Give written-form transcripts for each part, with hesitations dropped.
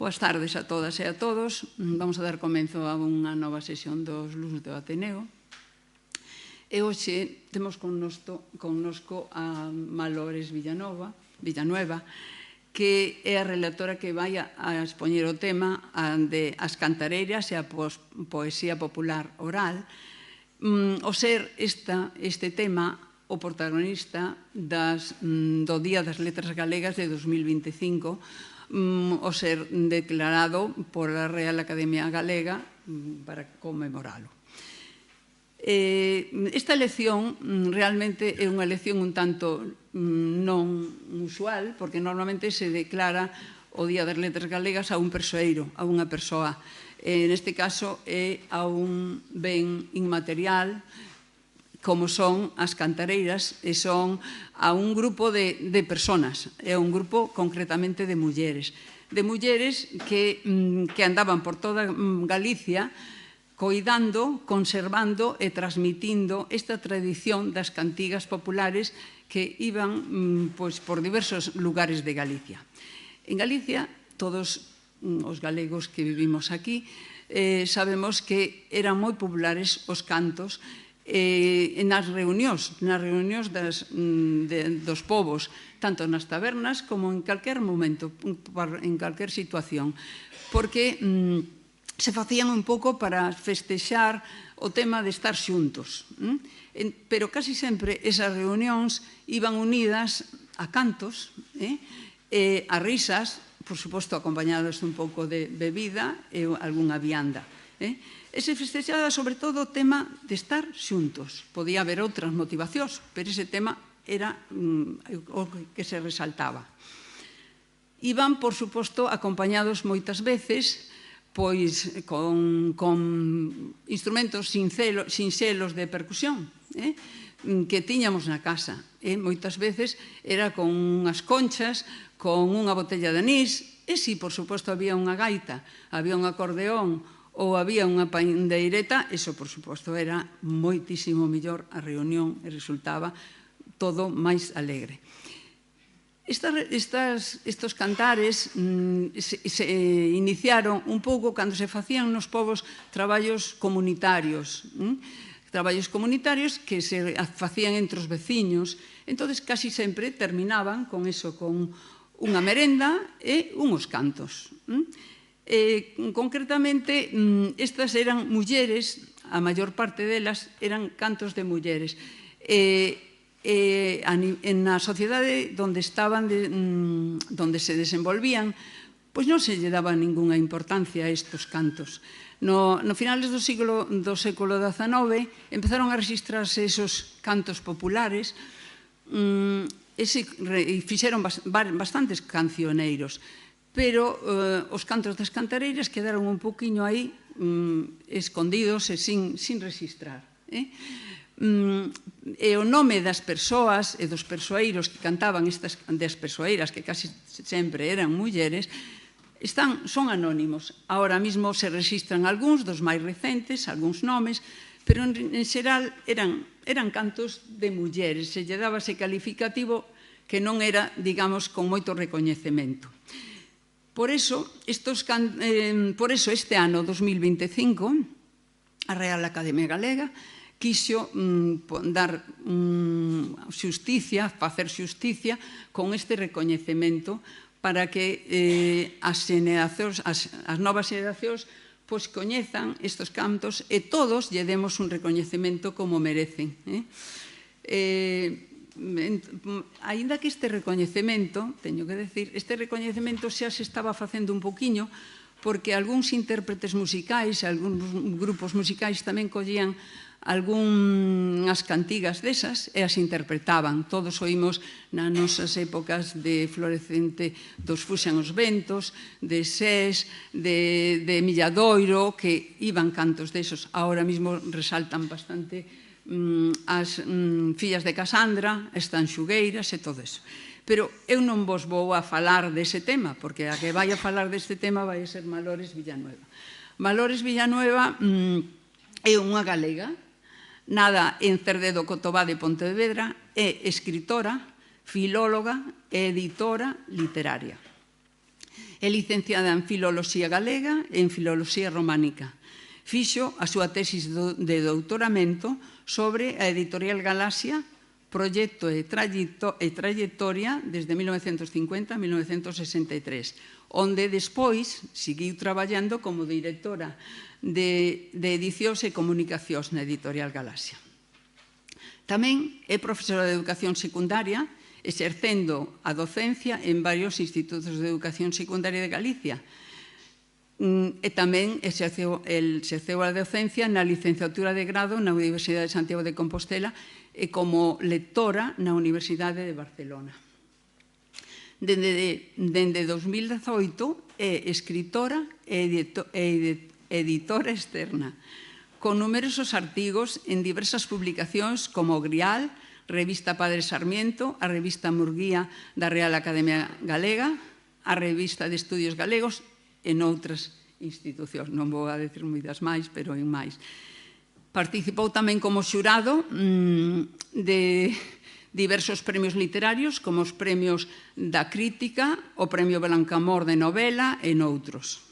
Boas tardes a todas e a todos. Vamos a dar comenzo a unha nova sesión dos Luns do Ateneo. E hoxe temos connosco a Malores Villanueva, que é a relatora que vai a expoñer o tema de as cantareiras e a poesía popular oral. O ser este tema o protagonista do Día das Letras Galegas de 2025, o ser declarado por a Real Academia Galega para conmemoralo. Esta elección realmente é unha elección un tanto non usual, porque normalmente se declara o Día das Letras Galegas a un persoeiro, a unha persoa. Neste caso é a un ben inmaterial, como son as cantareiras, e son a un grupo de personas, é un grupo concretamente de mulleres que andaban por toda Galicia coidando, conservando e transmitindo esta tradición das cantigas populares que iban por diversos lugares de Galicia. En Galicia, todos os galegos que vivimos aquí, sabemos que eran moi populares os cantos nas reunións dos povos, tanto nas tabernas como en calquer momento, en calquer situación, porque se facían un pouco para festexar o tema de estar xuntos. Pero casi sempre esas reunións iban unidas a cantos, a risas, por suposto acompañados un pouco de bebida e algunha vianda. E se festexaba sobre todo o tema de estar xuntos. Podía haber outras motivacións, pero ese tema era o que se resaltaba. Iban, por suposto, acompañados moitas veces pois con instrumentos sinxelos de percusión que tiñamos na casa. Moitas veces era con unhas conchas, con unha botella de anís, e si, por suposto, había unha gaita, había un acordeón ou había unha pandeireta, eso, por suposto, era moitísimo mellor a reunión e resultaba todo máis alegre. Estos cantares se iniciaron un pouco cando se facían nos povos traballos comunitarios que se facían entre os veciños. Entón, casi sempre terminaban con eso, con unha merenda e unhos cantos. Concretamente, estas eran mulleres, a maior parte delas eran cantos de mulleres. Na sociedade onde se desenvolvían, pois non se lle daba ningunha importancia a estes cantos. No finales do século XIX empezaron a registrarse esos cantos populares e fixeron bastantes cancioneiros, pero os cantos das cantareiras quedaron un poquinho aí escondidos e sin registrar. E o nome das persoas e dos persoeiros que cantaban das persoeiras, que casi sempre eran mulleres, son anónimos. Ahora mesmo se registran algúns dos máis recentes, algúns nomes, pero en xeral eran cantos de mulleres, se lle daba ese calificativo que non era, digamos, con moito recoñecemento. Por eso, este ano 2025, a Real Academia Galega quixo dar xusticia, facer xusticia con este recoñecemento para que as novas xeracións coñezan estes cantos e todos lle demos un recoñecemento como merecen. Aínda que este recoñecemento, teño que decir, este recoñecemento xa se estaba facendo un poquinho porque algúns intérpretes musicais, algúns grupos musicais tamén collían algúnas cantigas desas e as interpretaban. Todos oímos nas nosas épocas de Florecente dos Fuxan os Ventos, de Sés, de Milladoiro, que iban cantos desos. Ahora mesmo resaltan bastante as fillas de Casandra, as Tanxugueiras e todo eso. Pero eu non vos vou a falar dese tema, porque a que vai a falar deste tema vai a ser Malores Villanueva. Malores Villanueva é unha galega, nada en Cerdedo Cotobá de Pontevedra, é escritora, filóloga e editora literaria. É licenciada en Filoloxía Galega e en Filoloxía Románica. Fixo a súa tesis de doutoramento sobre a editorial Galaxia, proxecto e trayectoria desde 1950 a 1963, onde despois seguiu traballando como directora de edicións e comunicacións na editorial Galaxia. Tamén é profesora de educación secundaria, exercendo a docencia en varios institutos de educación secundaria de Galicia. E tamén exerceu a docencia na licenciatura de grado na Universidade de Santiago de Compostela e como lectora na Universidade de Barcelona. Dende 2018 é escritora e editora externa, con numerosos artigos en diversas publicacións como Grial, Revista Padre Sarmiento, a Revista Murguía da Real Academia Galega, a Revista de Estudios Galegos e noutras institucións. Non vou a decir moitas máis, pero en máis. Participou tamén como xurado de diversos premios literarios, como os premios da crítica, o Premio Blancamor de novela e noutros.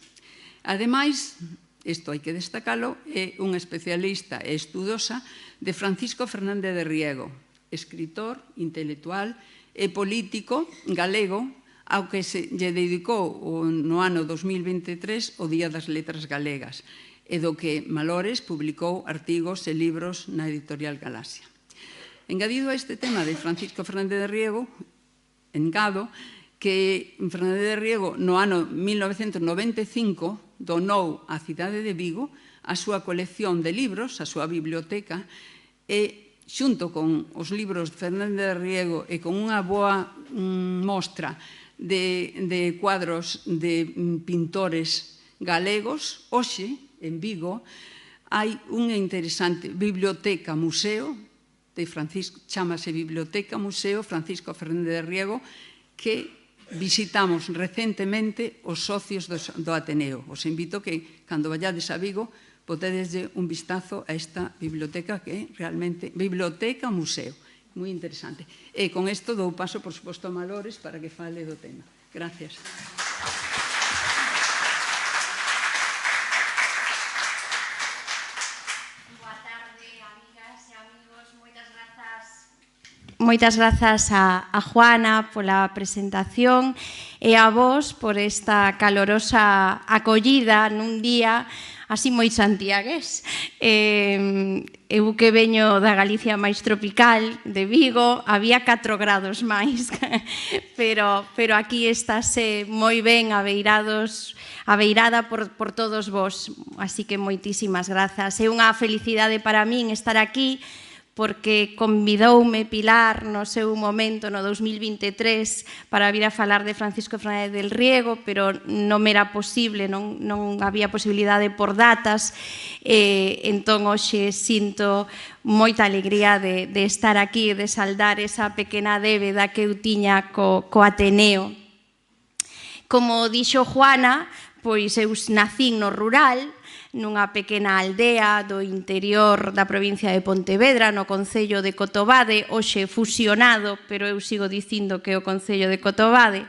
Ademais, isto hai que destacalo, é un especialista e estudosa de Francisco Fernández de Riego, escritor, intelectual e político galego, ao que se lle dedicou no ano 2023 o Día das Letras Galegas, e do que Malores publicou artigos e libros na editorial Galaxia. Engadido a este tema de Francisco Fernández de Riego, engado que Fernández de Riego no ano 1995 donou á cidade de Vigo a súa colección de libros, a súa biblioteca, e xunto con os libros de Fernández de Riego e con unha boa mostra de cuadros de pintores galegos, hoxe, en Vigo, hai unha interesante biblioteca museo, chámase Biblioteca Museo Francisco Fernández de Riego, que visitamos recentemente os socios do Ateneo. Os invito que, cando vallades a Vigo, podedeslle un vistazo a esta biblioteca que é realmente biblioteca museo, moi interesante. E con isto dou paso, por suposto, a Malores para que fale do tema. Gracias. Boa tarde, amigas e amigos. Moitas grazas a Juana pola presentación e a vos por esta calorosa acollida nun día así moi santiagués. Eu que veño da Galicia máis tropical, de Vigo, había 4 grados máis, pero aquí estáse moi ben abeirada por todos vos, así que moitísimas grazas. É unha felicidade para min estar aquí, porque convidoume Pilar no seu momento, no 2023, para vir a falar de Francisco Fernández del Riego, pero non me era posible, non había posibilidade por datas, entón hoxe sinto moita alegría de estar aquí, de saldar esa pequena débeda que eu tiña co Ateneo. Como dixo Juana, pois eu nacín no rural, nunha pequena aldea do interior da provincia de Pontevedra, no concello de Cotobade, hoxe fusionado, pero eu sigo dicindo que é o concello de Cotobade.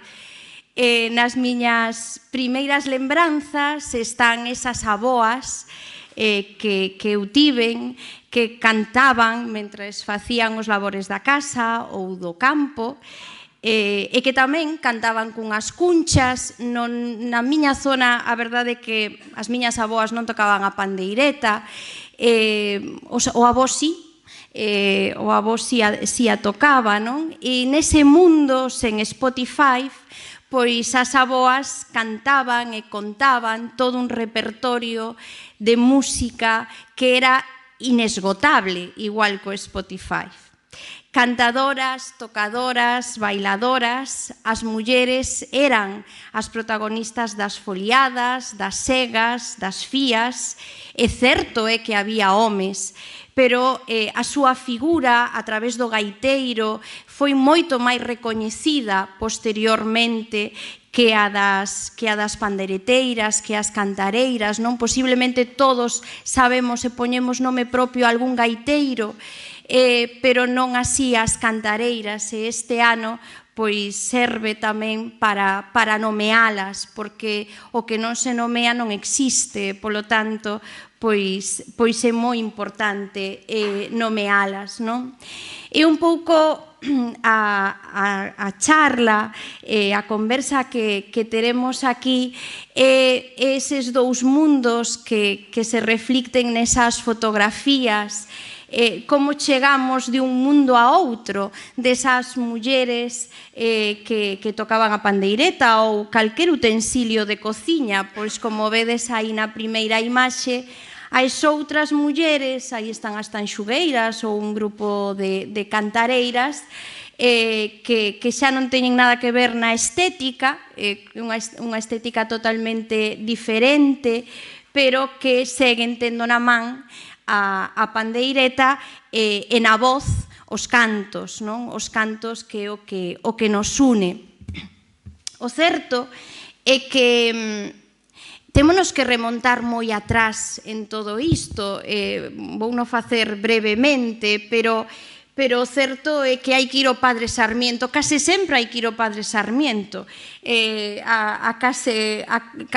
Nas miñas primeiras lembranzas están esas aboas que eu tiven, que cantaban mentres facían os labores da casa ou do campo, e que tamén cantaban cunhas cunchas. Na miña zona, a verdade é que as miñas aboas non tocaban a pandeireta, o avó sí, si a tocaba, non? E nese mundo sen Spotify, pois as aboas cantaban e contaban todo un repertorio de música que era inesgotable, igual co Spotify. Cantadoras, tocadoras, bailadoras, as mulleres eran as protagonistas das foliadas, das segas, das fías. É certo que había homes, pero a súa figura a través do gaiteiro foi moito máis recoñecida posteriormente que a das pandereteiras, que as cantareiras, non? Posiblemente todos sabemos e poñemos nome propio a algún gaiteiro, pero non así as cantareiras. E este ano pois serve tamén para nomealas, porque o que non se nomea non existe, polo tanto, pois é moi importante nomealas, non? E un pouco a charla, a conversa que teremos aquí, eses dous mundos que se reflicten nesas fotografías, como chegamos de un mundo a outro, desas mulleres que tocaban a pandeireta ou calquer utensilio de cociña, pois como vedes aí na primeira imaxe, as outras mulleres, aí están as tanxugueiras ou un grupo de cantareiras, que xa non teñen nada que ver na estética, unha estética totalmente diferente, pero que seguen tendo na man a pandeireta e na voz os cantos, non? Os cantos que o que nos une. O certo é que témonos que remontar moi atrás en todo isto, vouno facer brevemente, pero o certo é que hai que ir ao Padre Sarmiento, case sempre hai que ir ao Padre Sarmiento. A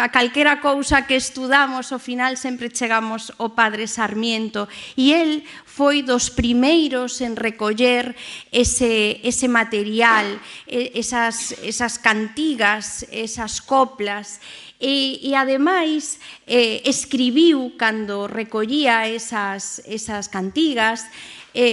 calquera cousa que estudamos, ao final sempre chegamos ao Padre Sarmiento, e el foi dos primeiros en recoller ese material, esas cantigas, esas coplas, e ademais escribiu, cando recollía esas cantigas,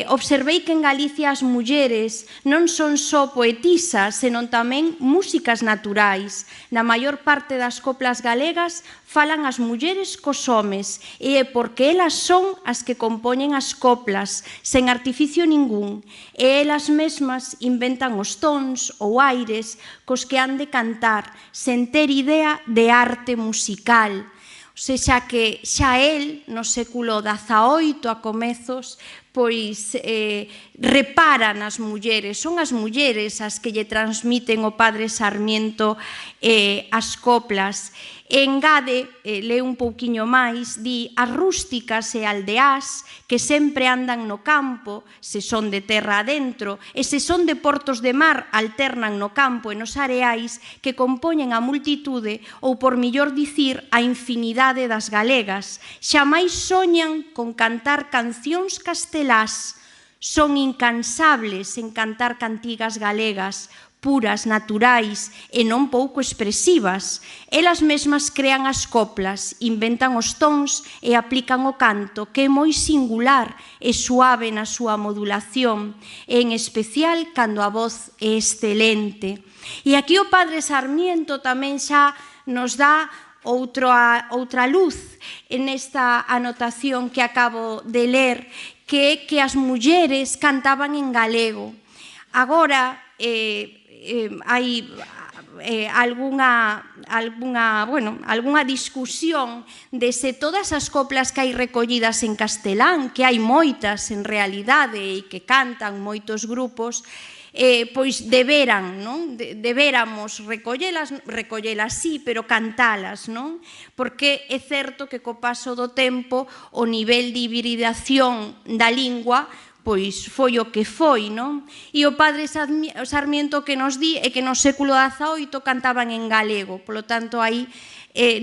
observei que en Galicia as mulleres non son só poetisas, senón tamén músicas naturais. Na maior parte das coplas galegas falan as mulleres cos homes, e é porque elas son as que compoñen as coplas, sen artificio ningún, e elas mesmas inventan os tons ou aires cos que han de cantar, sen ter idea de arte musical. O sexa que xa el, no século XVIII a comezos, pois repara nas mulleres, son as mulleres as que lle transmiten o Padre Sarmiento as coplas. Engade, lee un pouquiño máis, di: as rústicas e aldeás que sempre andan no campo, se son de terra adentro, e se son de portos de mar, alternan no campo e nos areais que compoñen a multitude, ou por millor dicir, a infinidade das galegas. Xamais soñan con cantar cancións castelás, son incansables en cantar cantigas galegas, puras, naturais e non pouco expresivas. Elas mesmas crean as coplas, inventan os tons e aplican o canto, que é moi singular e suave na súa modulación, e en especial cando a voz é excelente. E aquí o Padre Sarmiento tamén xa nos dá outra luz en esta anotación que acabo de ler, que é que as mulleres cantaban en galego. Agora, hai algunha discusión de se todas as coplas que hai recollidas en castelán, que hai moitas en realidade e que cantan moitos grupos, pois deberamos recollelas sí, pero cantalas, non? Porque é certo que co paso do tempo o nivel de hibridación da lingua pois foi o que foi, non? E o Padre Sarmiento que nos di é que no século XVIII cantaban en galego, polo tanto aí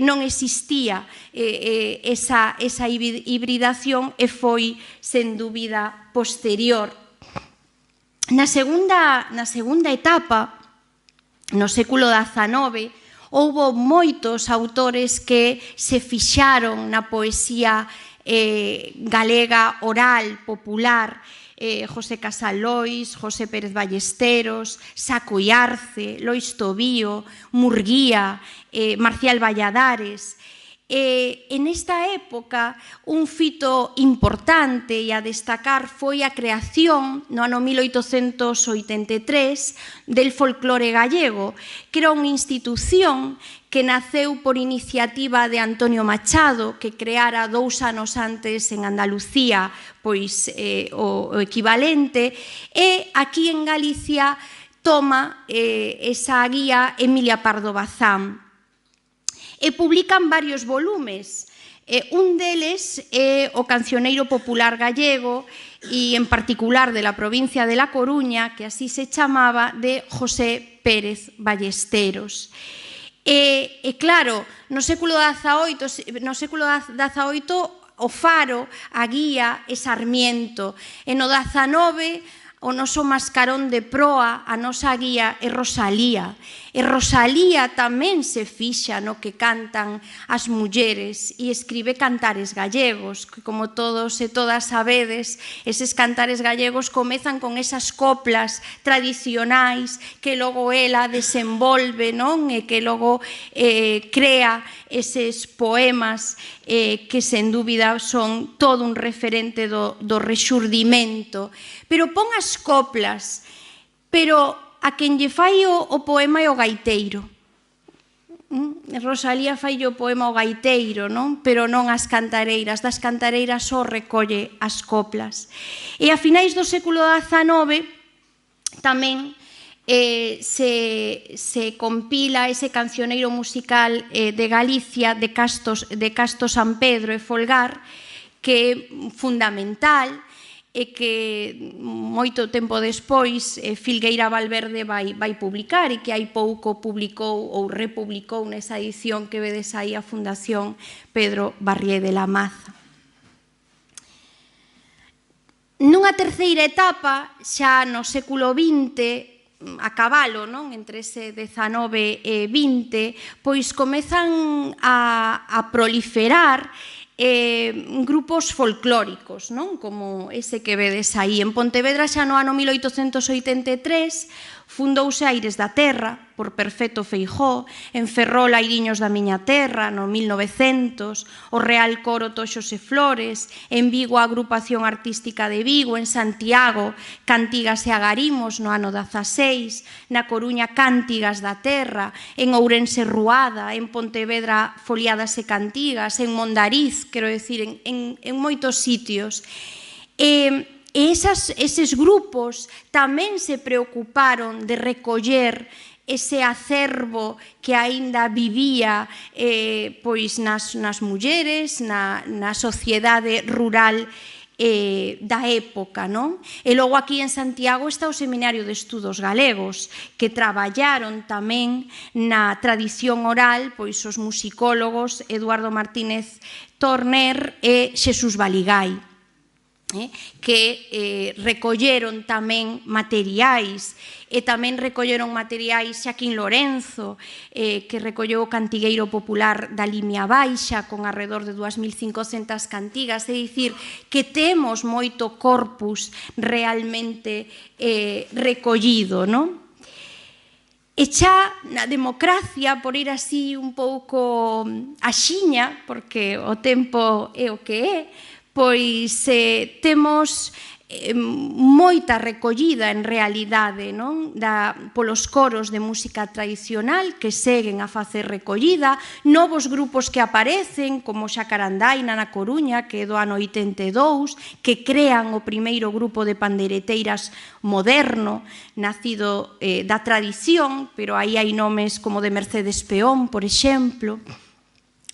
non existía esa hibridación e foi, sen dúbida, posterior. Na segunda etapa, no século XIX, houbo moitos autores que se fixaron na poesía galega oral, popular, José Casalois, José Pérez Ballesteros, Saco y Arce, Lois Tobío, Murguía, Marcial Valladares. En esta época, un fito importante e a destacar foi a creación, no ano 1883, del folclore gallego, que era unha institución que naceu por iniciativa de Antonio Machado, que creara 2 anos antes en Andalucía pois o equivalente, e aquí en Galicia toma esa guía Emilia Pardo Bazán. E publican varios volumes. Un deles é o cancioneiro popular gallego e en particular de la provincia de La Coruña, que así se chamaba, de José Pérez Ballesteros. E claro, no século XVIII o Faro, a Guía e Sarmiento, e no XIX o noso mascarón de proa, a nosa guía é Rosalía. E Rosalía tamén se fixa no que cantan as mulleres e escribe cantares gallegos, que como todos e todas sabedes, eses cantares gallegos comezan con esas coplas tradicionais que logo ela desenvolve, non? E que logo crea eses poemas que sen dúbida son todo un referente do rexurdimento. Pero pon as coplas, pero a quen lle fai o poema é o gaiteiro. Rosalía fai o poema o gaiteiro, non? Pero non as cantareiras. Das cantareiras só recolle as coplas. E a finais do século XIX tamén se compila ese cancioneiro musical de Galicia de Casto San Pedro e Folgar, que é fundamental, e que moito tempo despois Filgueira Valverde vai publicar, e que hai pouco publicou ou republicou nesa edición que vedes aí a Fundación Pedro Barrié de la Maza. Nunha terceira etapa, xa no século XX, a cabalo, non? Entre ese 19 e 20, pois comezan a proliferar grupos folclóricos, non? Como ese que vedes aí. En Pontevedra xa no ano 1883 fundouse Aires da Terra por Perfecto Feijó, en Ferrol Airiños da Miña Terra no 1900, o Real Coro Toxos e Flores, en Vigo a Agrupación Artística de Vigo, en Santiago Cantigas e Agarimos no ano 16, na Coruña Cántigas da Terra, en Ourense Ruada, en Pontevedra Foliadas e Cantigas, en Mondariz, quero decir, en moitos sitios. E eses grupos tamén se preocuparon de recoller ese acervo que aínda vivía pois nas mulleres, na sociedade rural da época, non? E logo aquí en Santiago está o Seminario de Estudos Galegos, que traballaron tamén na tradición oral, pois os musicólogos Eduardo Martínez Torner e Xesús Baligái, que recolleron tamén materiais, e tamén recolleron materiais Xaquín Lorenzo, que recolleu o Cantigueiro Popular da Limia Baixa con alrededor de 2.500 cantigas, é dicir, que temos moito corpus realmente recollido, non? E xa na democracia, por ir así un pouco axiña, porque o tempo é o que é, pois temos moita recollida en realidade, non? Polos coros de música tradicional que seguen a facer recollida, novos grupos que aparecen como Xacarandaina na Coruña, que é do ano 82, que crean o primeiro grupo de pandeireteiras moderno, nacido da tradición, pero aí hai nomes como de Mercedes Peón, por exemplo.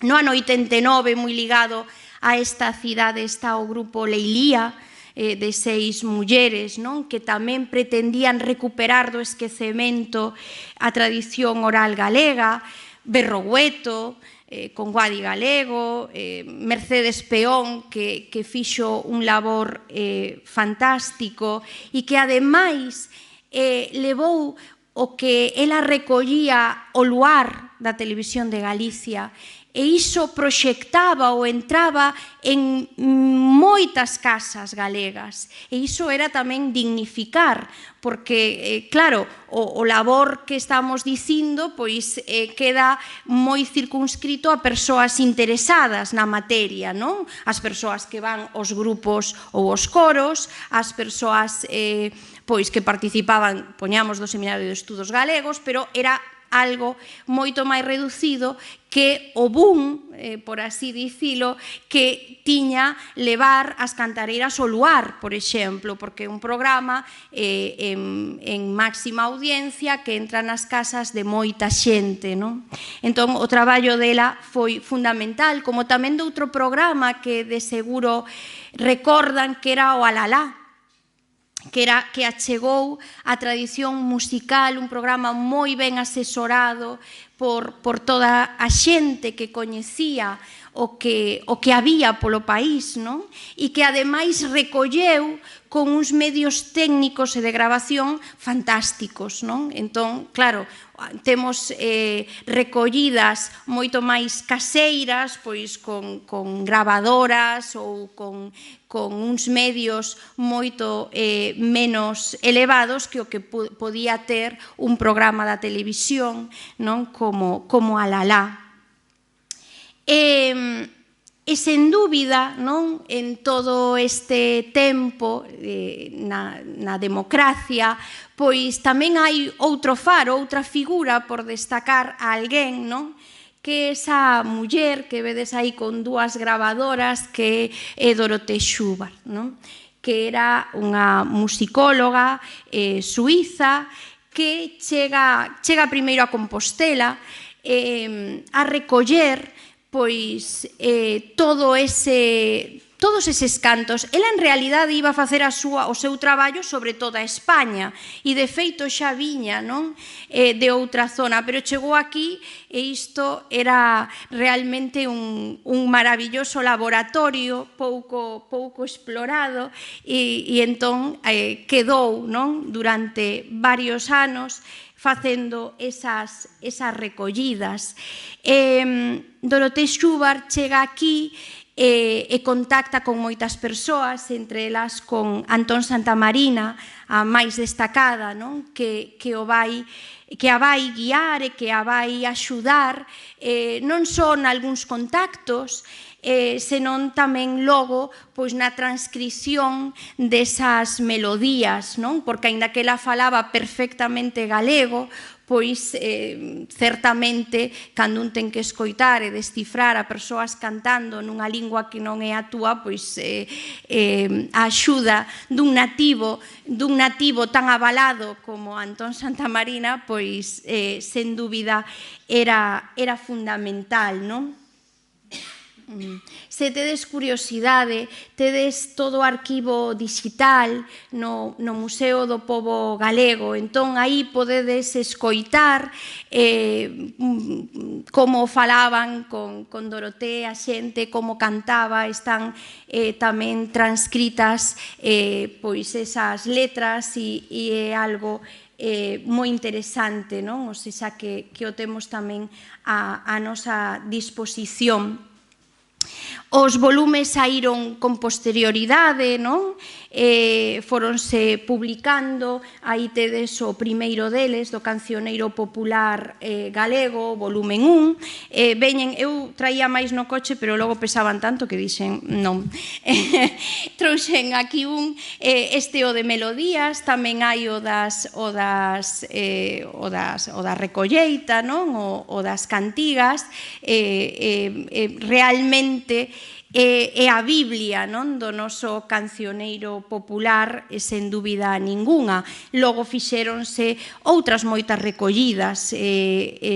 No ano 89, moi ligado a esta cidade, está o grupo Leilía, de 6 mulleres, non? Que tamén pretendían recuperar do esquecemento a tradición oral galega, Berrogueto, con Guadi Galego, Mercedes Peón, que fixo un labor fantástico e que ademais levou o que ela recollía o luar da Televisión de Galicia, e iso proxectaba ou entraba en moitas casas galegas. E iso era tamén dignificar, porque, claro, o labor que estamos dicindo pois queda moi circunscrito a persoas interesadas na materia, non? As persoas que van aos grupos ou aos coros, as persoas pois que participaban, poñamos, do Seminario de Estudos Galegos, pero era algo moito máis reducido que o boom, por así dicilo, que tiña levar as cantareiras ao luar, por exemplo, porque é un programa en máxima audiencia que entra nas casas de moita xente, non? Entón, o traballo dela foi fundamental, como tamén de outro programa que de seguro recordan que era o Alalá, que achegou a tradición musical, un programa moi ben asesorado por toda a xente que coñecía o que había polo país, non? E que ademais recolleu con uns medios técnicos e de grabación fantásticos, non? Entón, claro, temos recollidas moito máis caseiras, pois con gravadoras ou con uns medios moito menos elevados que o que podía ter un programa da televisión, non? Como Alalá. E sen dúbida, non, en todo este tempo na democracia, pois tamén hai outro faro, outra figura por destacar a alguén, non? Que esa muller que vedes aí con dúas gravadoras que é Dorothée Schubart, non? Que era unha musicóloga suiza que chega primeiro a Compostela a recoller pois todos eses cantos. Ela en realidade iba a facer o seu traballo sobre toda España e de feito xa viña, non, de outra zona, pero chegou aquí e isto era realmente un maravilloso laboratorio pouco explorado e entón quedou, non, durante varios anos facendo esas recollidas. Dorothée Schubart chega aquí e contacta con moitas persoas, entre elas con Antón Santamarina, a máis destacada, non? Que a vai guiar e que a vai axudar, non só nalgúns contactos, senón tamén logo pois na transcrición desas melodías, non? Porque aínda que ela falaba perfectamente galego, pois certamente cando un ten que escoitar e descifrar a persoas cantando nunha lingua que non é a túa, pois a axuda dun nativo tan avalado como Antón Santamarina, pois sen dúbida era fundamental, non? Se tedes curiosidade, tedes todo o arquivo digital no Museo do Pobo Galego, entón aí podedes escoitar como falaban con Dorothée, a xente, como cantaba, están tamén transcritas pois esas letras e é algo moi interesante, non? O sea que o temos tamén a nosa disposición. Os volumes saíron con posterioridade, non? Foronse publicando, aí tedes o primeiro deles, do Cancioneiro Popular Galego, volumen 1. Eu traía máis no coche, pero logo pesaban tanto que dixen non. Trouxen aquí este o de melodías, tamén hai o da recolleita, non? O das cantigas. Realmente é a Biblia, non, do noso cancioneiro popular, sen dúbida ningunha. Logo fixéronse outras moitas recollidas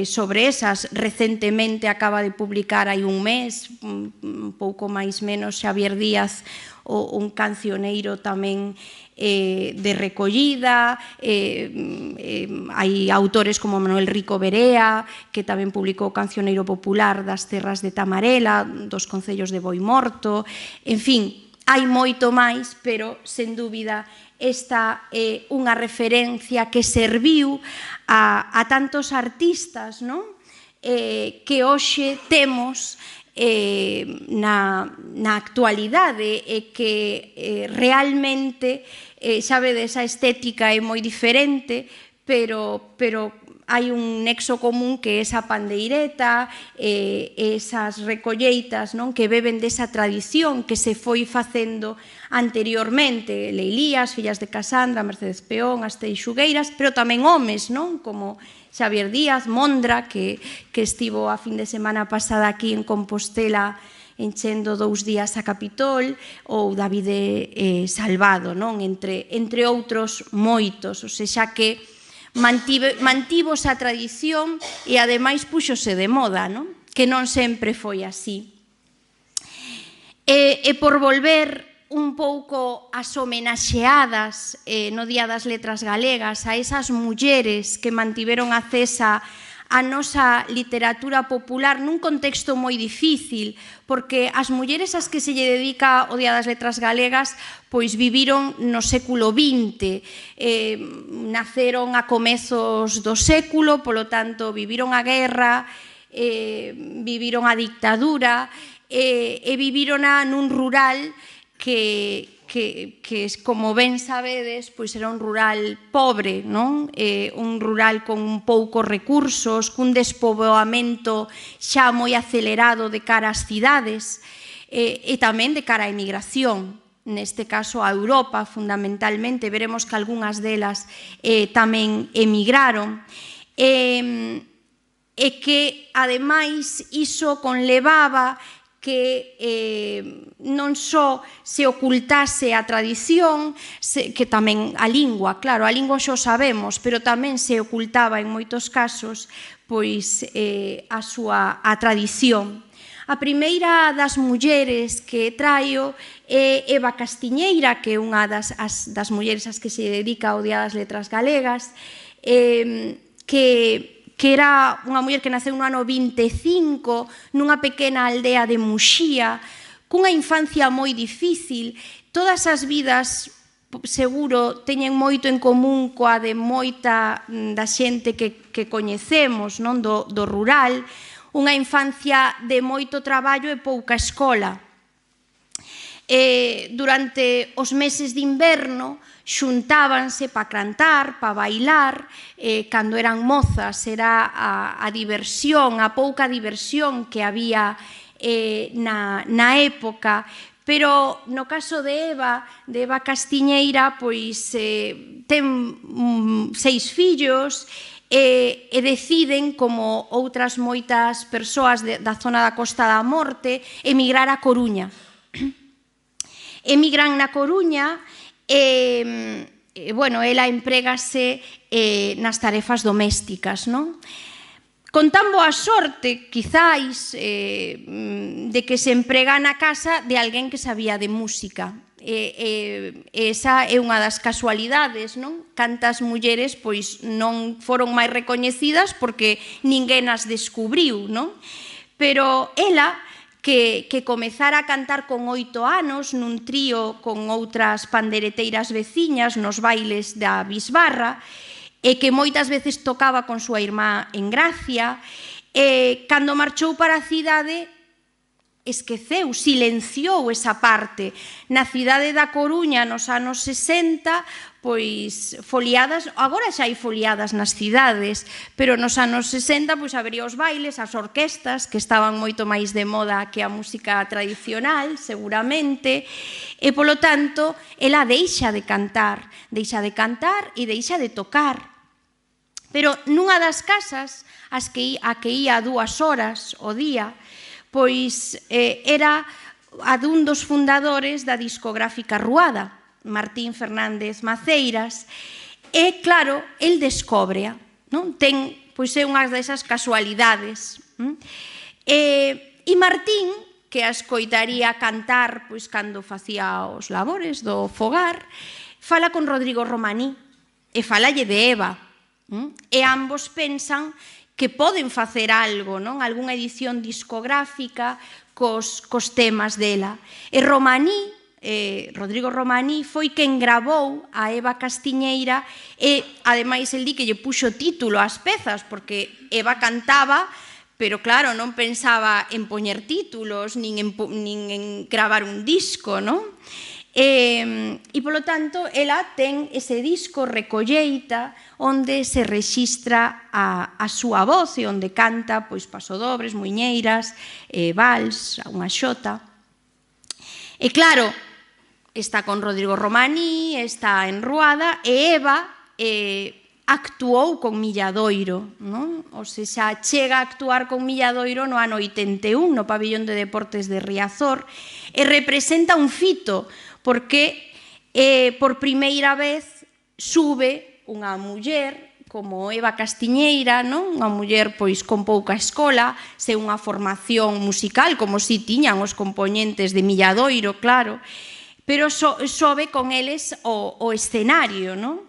sobre esas. Recentemente acaba de publicar hai un mes, un pouco máis menos, Xavier Díaz, un cancioneiro tamén de recollida. Hai autores como Manuel Rico Berea, que tamén publicou o Cancioneiro Popular das Terras de Tamarela, dos concellos de Boimorto. En fin, hai moito máis, pero sen dúbida esta é unha referencia que serviu a tantos artistas, non? Que hoxe temos na actualidade, e que realmente, xa vedes, a estética é moi diferente, pero hai un nexo común que é esa pandeireta, esas recolleitas, non, que beben desa tradición que se foi facendo anteriormente, Leilías, Fillas de Casandra, Mercedes Peón, as Teixugueiras, pero tamén homes, non, como Xavier Díaz, Mondra, que estivo a fin de semana pasada aquí en Compostela enchendo 2 días a Capitol, ou Davide Salvado, non? Entre outros moitos, ou seja que mantivo esa tradición e ademais puxose de moda, non? Que non sempre foi así. E por volver un pouco as homenaxeadas no Día das Letras Galegas a esas mulleres que mantiveron acesa a nosa literatura popular nun contexto moi difícil, porque as mulleres ás que se lle dedica o Día das Letras Galegas pois viviron no século XX, naceron a comezos do século, polo tanto viviron a guerra, viviron a dictadura e vivirona nun rural que como ben sabedes, pois era un rural pobre, non? Un rural con poucos recursos, cun despoboamento xa moi acelerado de cara ás cidades e tamén de cara á emigración, neste caso a Europa fundamentalmente, veremos que algunhas delas tamén emigraron, e que ademais iso conlevaba que non só se ocultase a tradición, que tamén a lingua, claro, a lingua xo sabemos, pero tamén se ocultaba en moitos casos pois a tradición. A primeira das mulleres que traio é Eva Castiñeira, que é unha das mulleres ás que se dedica ao Día das Letras Galegas, que era unha muller que naceu no ano 25 nunha pequena aldea de Muxía, cunha infancia moi difícil. Todas as vidas, seguro, teñen moito en común coa de moita da xente que coñecemos, non, do rural, unha infancia de moito traballo e pouca escola. Durante os meses de inverno xuntábanse para cantar, para bailar, cando eran mozas, era a diversión, a pouca diversión que había na época, pero no caso de Eva Castiñeira, pois ten 6 fillos e deciden, como outras moitas persoas da zona da Costa da Morte, emigrar a Coruña. Emigran na Coruña e, bueno, ela emprégase nas tarefas domésticas, non? Con tan boa sorte, quizáis, de que se emprega na casa de alguén que sabía de música. Esa é unha das casualidades, non? Cantas mulleres pois non foron máis recoñecidas porque ninguén as descubriu, non? Pero ela, que comezara a cantar con 8 anos nun trío con outras pandereteiras veciñas nos bailes da Bisbarra, e que moitas veces tocaba con súa irmá en Gracia, e cando marchou para a cidade esqueceu, silenciou esa parte. Na cidade da Coruña nos anos 60, pois foliadas, agora xa hai foliadas nas cidades, pero nos anos 60 pois habería os bailes, as orquestas, que estaban moito máis de moda que a música tradicional, seguramente, e polo tanto, ela deixa de cantar e deixa de tocar. Pero nunha das casas a que ia 2 horas ao día, pois era a dun dos fundadores da discográfica Ruada, Martín Fernández Maceiras, e claro, el descóbrea, non? Pois é unha desas casualidades. E Martín, que a escoitaría cantar pois cando facía os labores do fogar, fala con Rodrigo Romaní e falalle de Eva, e ambos pensan que poden facer algo, non? Algunha edición discográfica cos temas dela. E Rodrigo Romaní foi quen gravou a Eva Castiñeira e, ademais, el di que lle puxo título ás pezas, porque Eva cantaba, pero claro, non pensaba en poñer títulos nin en gravar un disco, non? E, polo tanto, ela ten ese disco Recolleita, onde se rexistra a súa voz e onde canta pois pasodobles, muiñeiras, vals, unha xota. E claro, está con Rodrigo Romaní, está en Ruada, e Eva actuou con Milladoiro, non? O sea, chega a actuar con Milladoiro no ano 81, no Pabillón de Deportes de Riazor, e representa un fito, porque por primeira vez sube unha muller como Eva Castiñeira, non? Unha muller pois con pouca escola, sen unha formación musical, como si tiñan os compoñentes de Milladoiro, claro, pero sobe con eles o escenario, non?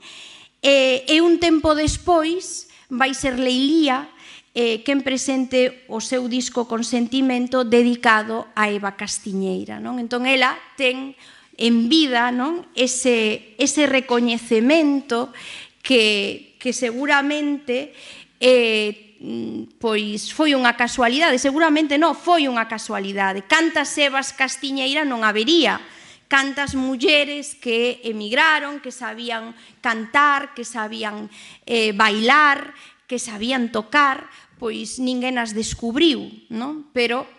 E un tempo despois vai ser Leilía quen presente o seu disco Consentimento dedicado a Eva Castiñeira, non? Entón, ela ten en vida, non, ese recoñecemento que seguramente pois foi unha casualidade, seguramente non, foi unha casualidade. Cantas Evas Castiñeira non habería, cantas mulleres que emigraron, que sabían cantar, que sabían bailar, que sabían tocar, pois ninguén as descubriu, non? Pero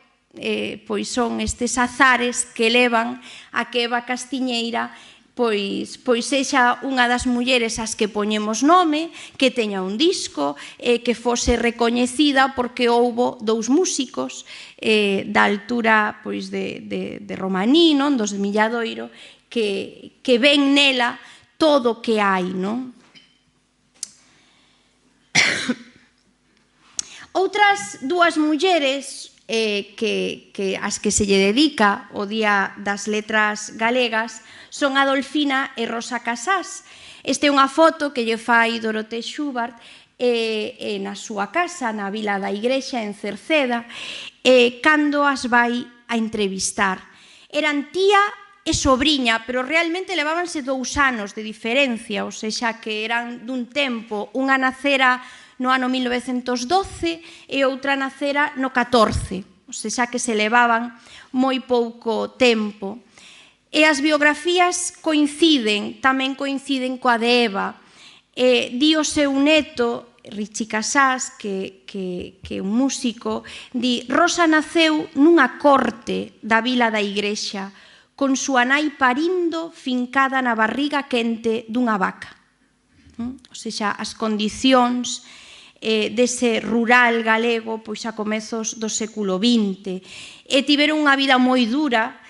pois son estes azares que levan a que Eva Castiñeira pois sexa unha das mulleres ás que poñemos nome, que teña un disco, que fose recoñecida porque houbo dous músicos da altura pois de Romaní, non, dos de Milladoiro, que ven nela todo o que hai, non? Outras dúas mulleres as que se lle dedica o Día das Letras Galegas son Adolfina e Rosa Casás. Esta é unha foto que lle fai Dorotea Schubart na súa casa, na Vila da Igrexa, en Cerceda, cando as vai a entrevistar. Eran tía e sobriña, pero realmente levábanse 2 anos de diferencia, ou seja, que eran dun tempo, unha nacera no ano 1912 e outra nacera no 14, ou seja, que se levaban moi pouco tempo. E as biografías coinciden, tamén coinciden coa de Eva. Di o seu neto, Richie Casás, que é un músico, di: Rosa naceu nunha corte da Vila da Igrexa, con súa nai parindo fincada na barriga quente dunha vaca. Ou seja, as condicións dese rural galego pois a comezos do século XX. E tiveron unha vida moi dura,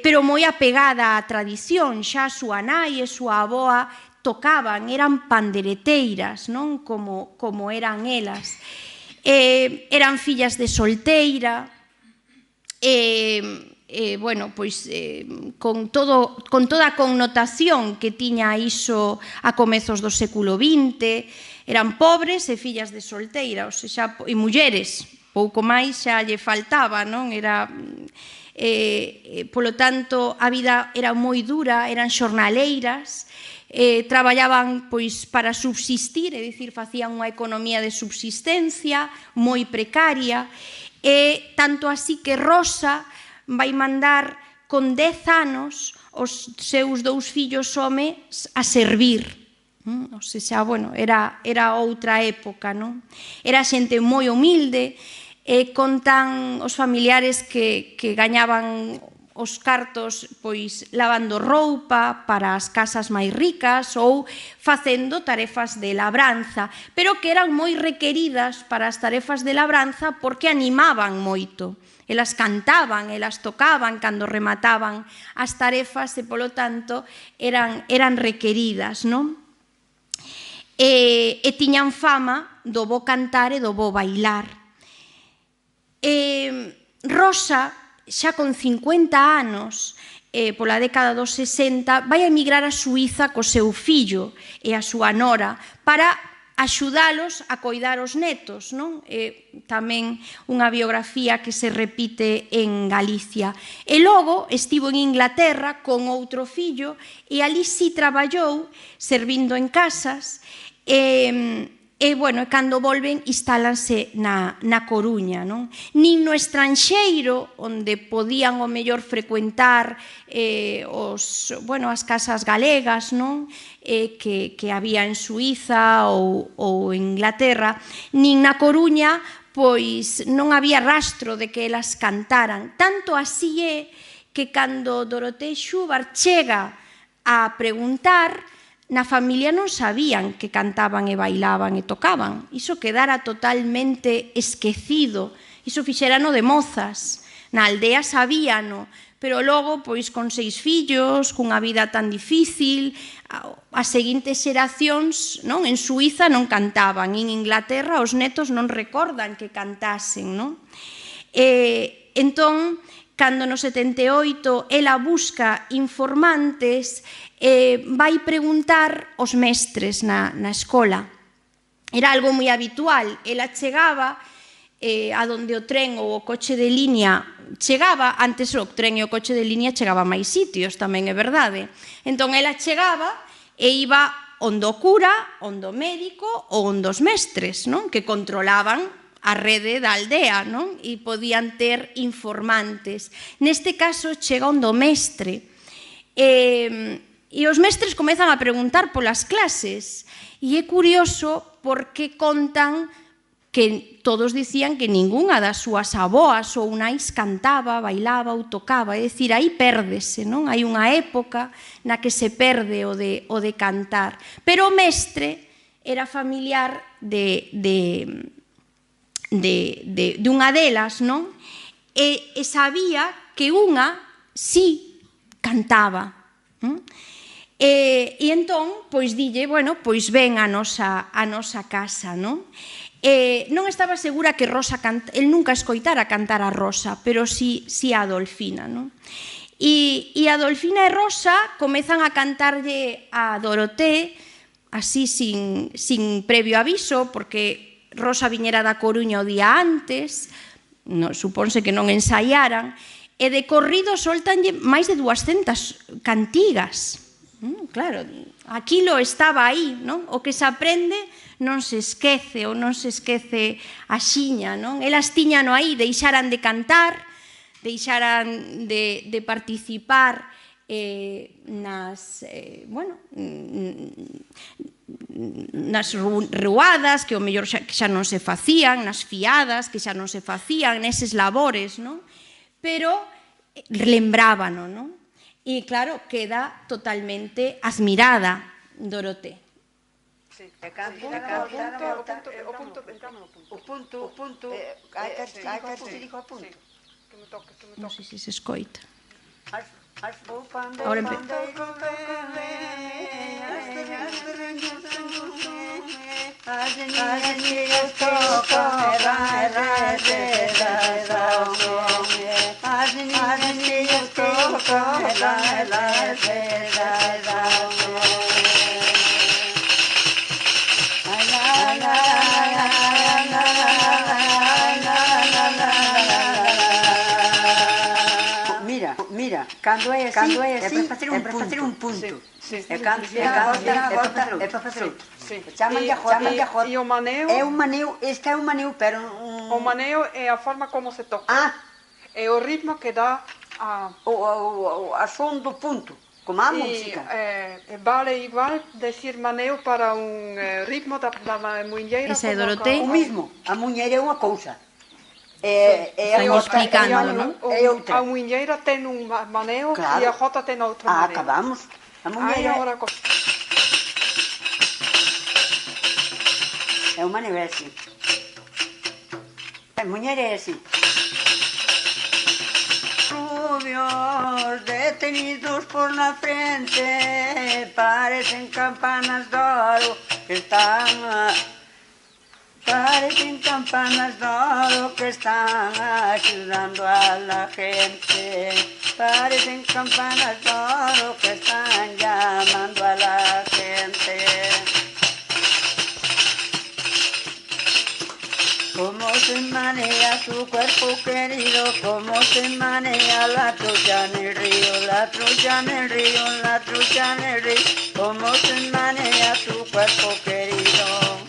pero moi apegada á tradición. Xa a súa nai e a súa avoa tocaban, eran pandereteiras, non? Como eran elas. Eran fillas de solteira, bueno, pois con toda a connotación que tiña iso a comezos do século XX, eran pobres e fillas de solteira, ou seja, e mulleres, pouco máis xa lle faltaba, non? Era, polo tanto, a vida era moi dura, eran xornaleiras, traballaban pois para subsistir, é dicir, facían unha economía de subsistencia moi precaria, e tanto así que Rosa vai mandar con 10 anos os seus 2 fillos homes a servir. O sea, bueno, era outra época, non? Era xente moi humilde, contan os familiares que gañaban os cartos pois lavando roupa para as casas máis ricas ou facendo tarefas de labranza, pero que eran moi requeridas para as tarefas de labranza porque animaban moito. Elas cantaban, elas tocaban cando remataban as tarefas e, polo tanto, eran requeridas, non? E tiñan fama do bo cantar e do bo bailar. Rosa, xa con 50 anos, pola década dos 60, vai a emigrar a Suíza co seu fillo e a súa nora para axudalos a coidar os netos, non? Tamén unha biografía que se repite en Galicia. E logo estivo en Inglaterra con outro fillo e ali si traballou servindo en casas e E, bueno, cando volven, instálanse na Coruña, non? Nin no estranxeiro, onde podían o mellor frecuentar as casas galegas, non? Que había en Suíza ou en Inglaterra, nin na Coruña, pois non había rastro de que elas cantaran. Tanto así é que cando Dorothée Schubart chega a preguntar, na familia non sabían que cantaban e bailaban e tocaban. Iso quedara totalmente esquecido. Iso fixerano de mozas. Na aldea sabíano, pero logo, pois, con 6 fillos, cunha vida tan difícil, as seguintes xeracións, non, en Suíza non cantaban, en Inglaterra os netos non recordan que cantasen, non? Entón, cando no 78 ela busca informantes, vai preguntar aos mestres na escola. Era algo moi habitual. Ela chegaba a donde o tren ou o coche de liña chegaba, antes o tren e o coche de liña chegaba a máis sitios, tamén é verdade. Entón, ela chegaba e iba onde o cura, onde o médico ou onde os mestres, non? Que controlaban a rede da aldea, non? E podían ter informantes. Neste caso, chega onde o mestre. E os mestres comezan a preguntar polas clases. E é curioso porque contan que todos dicían que ningunha das súas aboas ou nais cantaba, bailaba ou tocaba. É dicir, aí pérdese, non? Hai unha época na que se perde o de cantar. Pero o mestre era familiar dunha delas, non? E sabía que unha sí cantaba. E entón, pois dille, bueno, pois ven a nosa casa, non? Non estaba segura que Rosa cantara, el nunca escoitara cantar a Rosa, pero sí a Adolfina, non? E Adolfina e Rosa comezan a cantarlle a Dorothée, así sin previo aviso, porque Rosa viñera da Coruña o día antes, supónse que non ensaiaran, e de corrido soltanlle máis de 200 cantigas. Claro, aquilo estaba aí, non? O que se aprende non se esquece, ou non se esquece axiña, non? Elas tiñano aí, deixaran de cantar, deixaran de participar nas ruadas, que o mellor xa non se facían, nas fiadas, que xa non se facían, neses labores, non? Pero lembrábano, non? E, claro, queda totalmente admirada Dorothée. Non sei se se escoita. Ahora Mira, cando é así, é para facer un punto. É para facer outro. Chamanlle a jota. E o maneo? É un maneo, este é un maneo, pero... O maneo é a forma como se toca. É o ritmo que dá a son do punto, como a música. Vale igual decir maneo para un ritmo da muñeira. Esa é Dorothée? O mismo, a muñeira é unha cousa. Están explicando, non? A muñeira ten un maneo e a jota ten outro maneo. Acabamos. A muñeira é un maneo así. A muñeira é así. Rubios detenidos por la frente, parecen campanas de oro que están... Parecen campanas de oro que están ayudando a la gente. Parecen campanas de oro que están llamando a la gente. Cómo se maneja su cuerpo querido, cómo se maneja la trucha en el río, la trucha en el río, la trucha en el río. Cómo se maneja su cuerpo querido.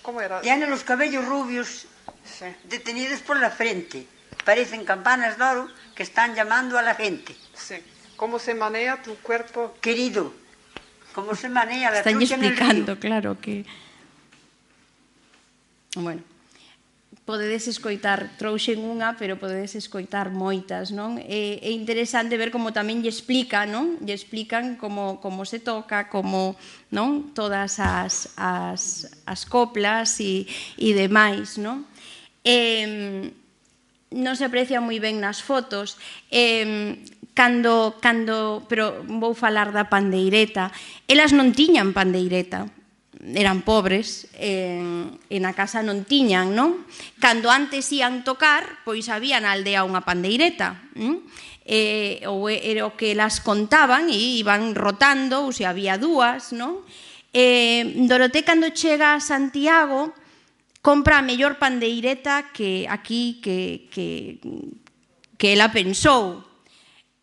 ¿Cómo era? Tiene los cabellos rubios Sí. detenidos por la frente. Parecen campanas de oro que están llamando a la gente. Sí. ¿Cómo se maneja tu cuerpo? Querido, ¿cómo se maneja la Están trucha en el explicando, río? claro, que... Bueno, podedes escoitar, trouxen unha, pero podedes escoitar moitas, non? É interesante ver como tamén lle explica, non? Lle explican como se toca, como, non? Todas as coplas e demais, non? Non se aprecia moi ben nas fotos, pero vou falar da pandeireta, elas non tiñan pandeireta, eran pobres, e na casa non tiñan, non? Cando antes ían tocar, pois había na aldea unha pandeireta, ou era o que elas contaban e iban rotando, ou se había dúas, non? Doroté, cando chega a Santiago, compra a mellor pandeireta que aquí que ela pensou.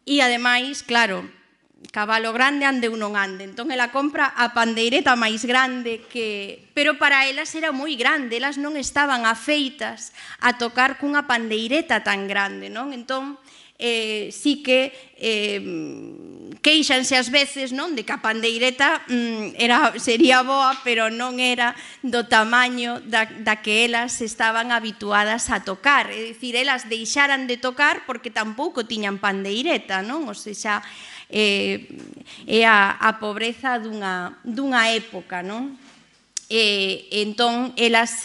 E, ademais, claro, cabalo grande ande ou non ande. Entón, ela compra a pandeireta máis grande pero para elas era moi grande, elas non estaban afeitas a tocar cunha pandeireta tan grande, non? Entón, sí que queixanse ás veces, non? De que a pandeireta sería boa, pero non era do tamaño da que elas estaban habituadas a tocar. É dicir, elas deixaran de tocar porque tampouco tiñan pandeireta, non? O sea, é a pobreza dunha época, non? Entón, elas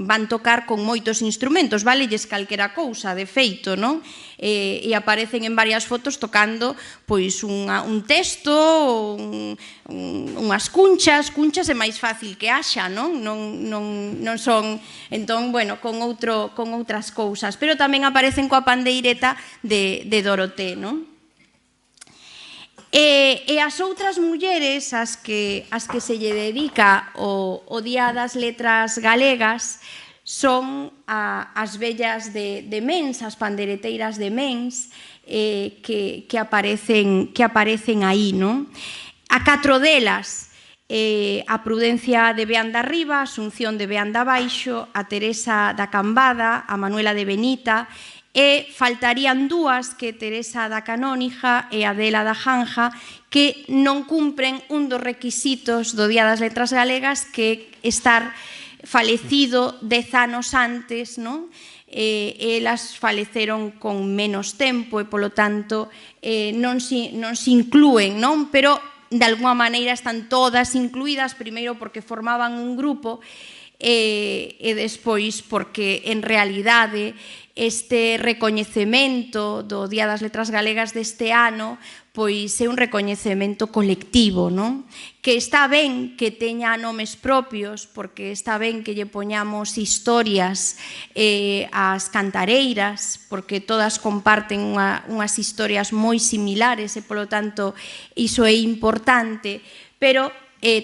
van tocar con moitos instrumentos, valelles calquera cousa, de feito, non? E aparecen en varias fotos tocando pois un testo, unhas cunchas é máis fácil que haxa, non? Non son, entón, bueno, con outras cousas, pero tamén aparecen coa pandeireta de Doroté, non? E as outras mulleres as que se lle dedica o Día das Letras Galegas son as vellas de Mens, as pandereteiras de Mens, que aparecen aí, non? A 4 delas, a Prudencia de Beanda Arriba, a Asunción de Beanda Abaixo, a Teresa da Cambada, a Manuela de Benita, e faltarían dúas, que Teresa da Canónija e Adela da Janja, que non cumpren un dos requisitos do Día das Letras Galegas, que estar falecido 10 anos antes, non? Elas faleceron con menos tempo e, polo tanto, non se inclúen, non? Pero, de alguma maneira, están todas incluídas, primeiro porque formaban un grupo, e despois porque, en realidade, este recoñecemento do Día das Letras Galegas deste ano pois é un recoñecemento colectivo, non? Que está ben que teña nomes propios, porque está ben que lle poñamos historias ás cantareiras, porque todas comparten unhas historias moi similares e, polo tanto, iso é importante, pero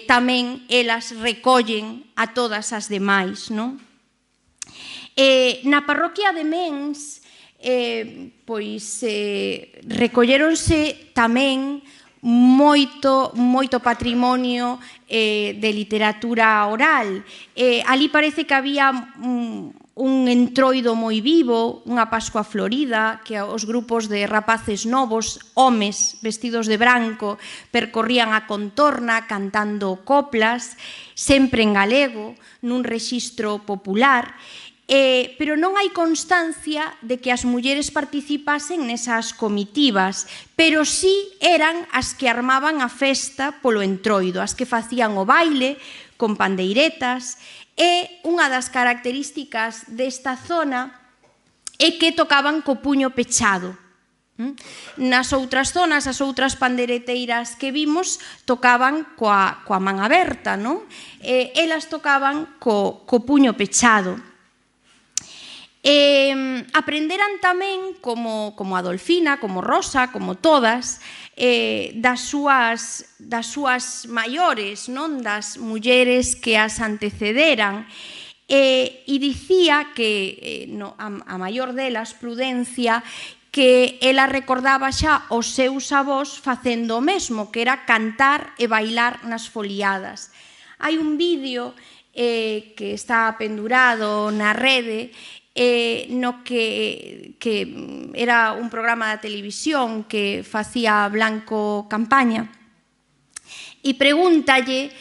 tamén elas recollen a todas as demais, non? Na parroquia de Mens, pois recolleronse tamén moito patrimonio de literatura oral. Ali parece que había un entroido moi vivo, unha Pascua florida, que os grupos de rapaces novos, homes vestidos de branco, percorrían a contorna cantando coplas, sempre en galego, nun rexistro popular, pero non hai constancia de que as mulleres participasen nesas comitivas, pero sí eran as que armaban a festa polo entroido, as que facían o baile con pandeiretas, e unha das características desta zona é que tocaban co puño pechado. Nas outras zonas, as outras pandeireteiras que vimos tocaban coa man aberta, non? Elas tocaban co puño pechado. Aprenderan tamén, como Adolfina, como Rosa, como todas, das súas maiores, non? Das mulleres que as antecederan, e dicía que a maior delas, Prudencia, que ela recordaba xa os seus avós facendo o mesmo, que era cantar e bailar nas foliadas. Hai un vídeo que está pendurado na rede, no que era un programa da televisión que facía Blanco campaña, e pregúntalle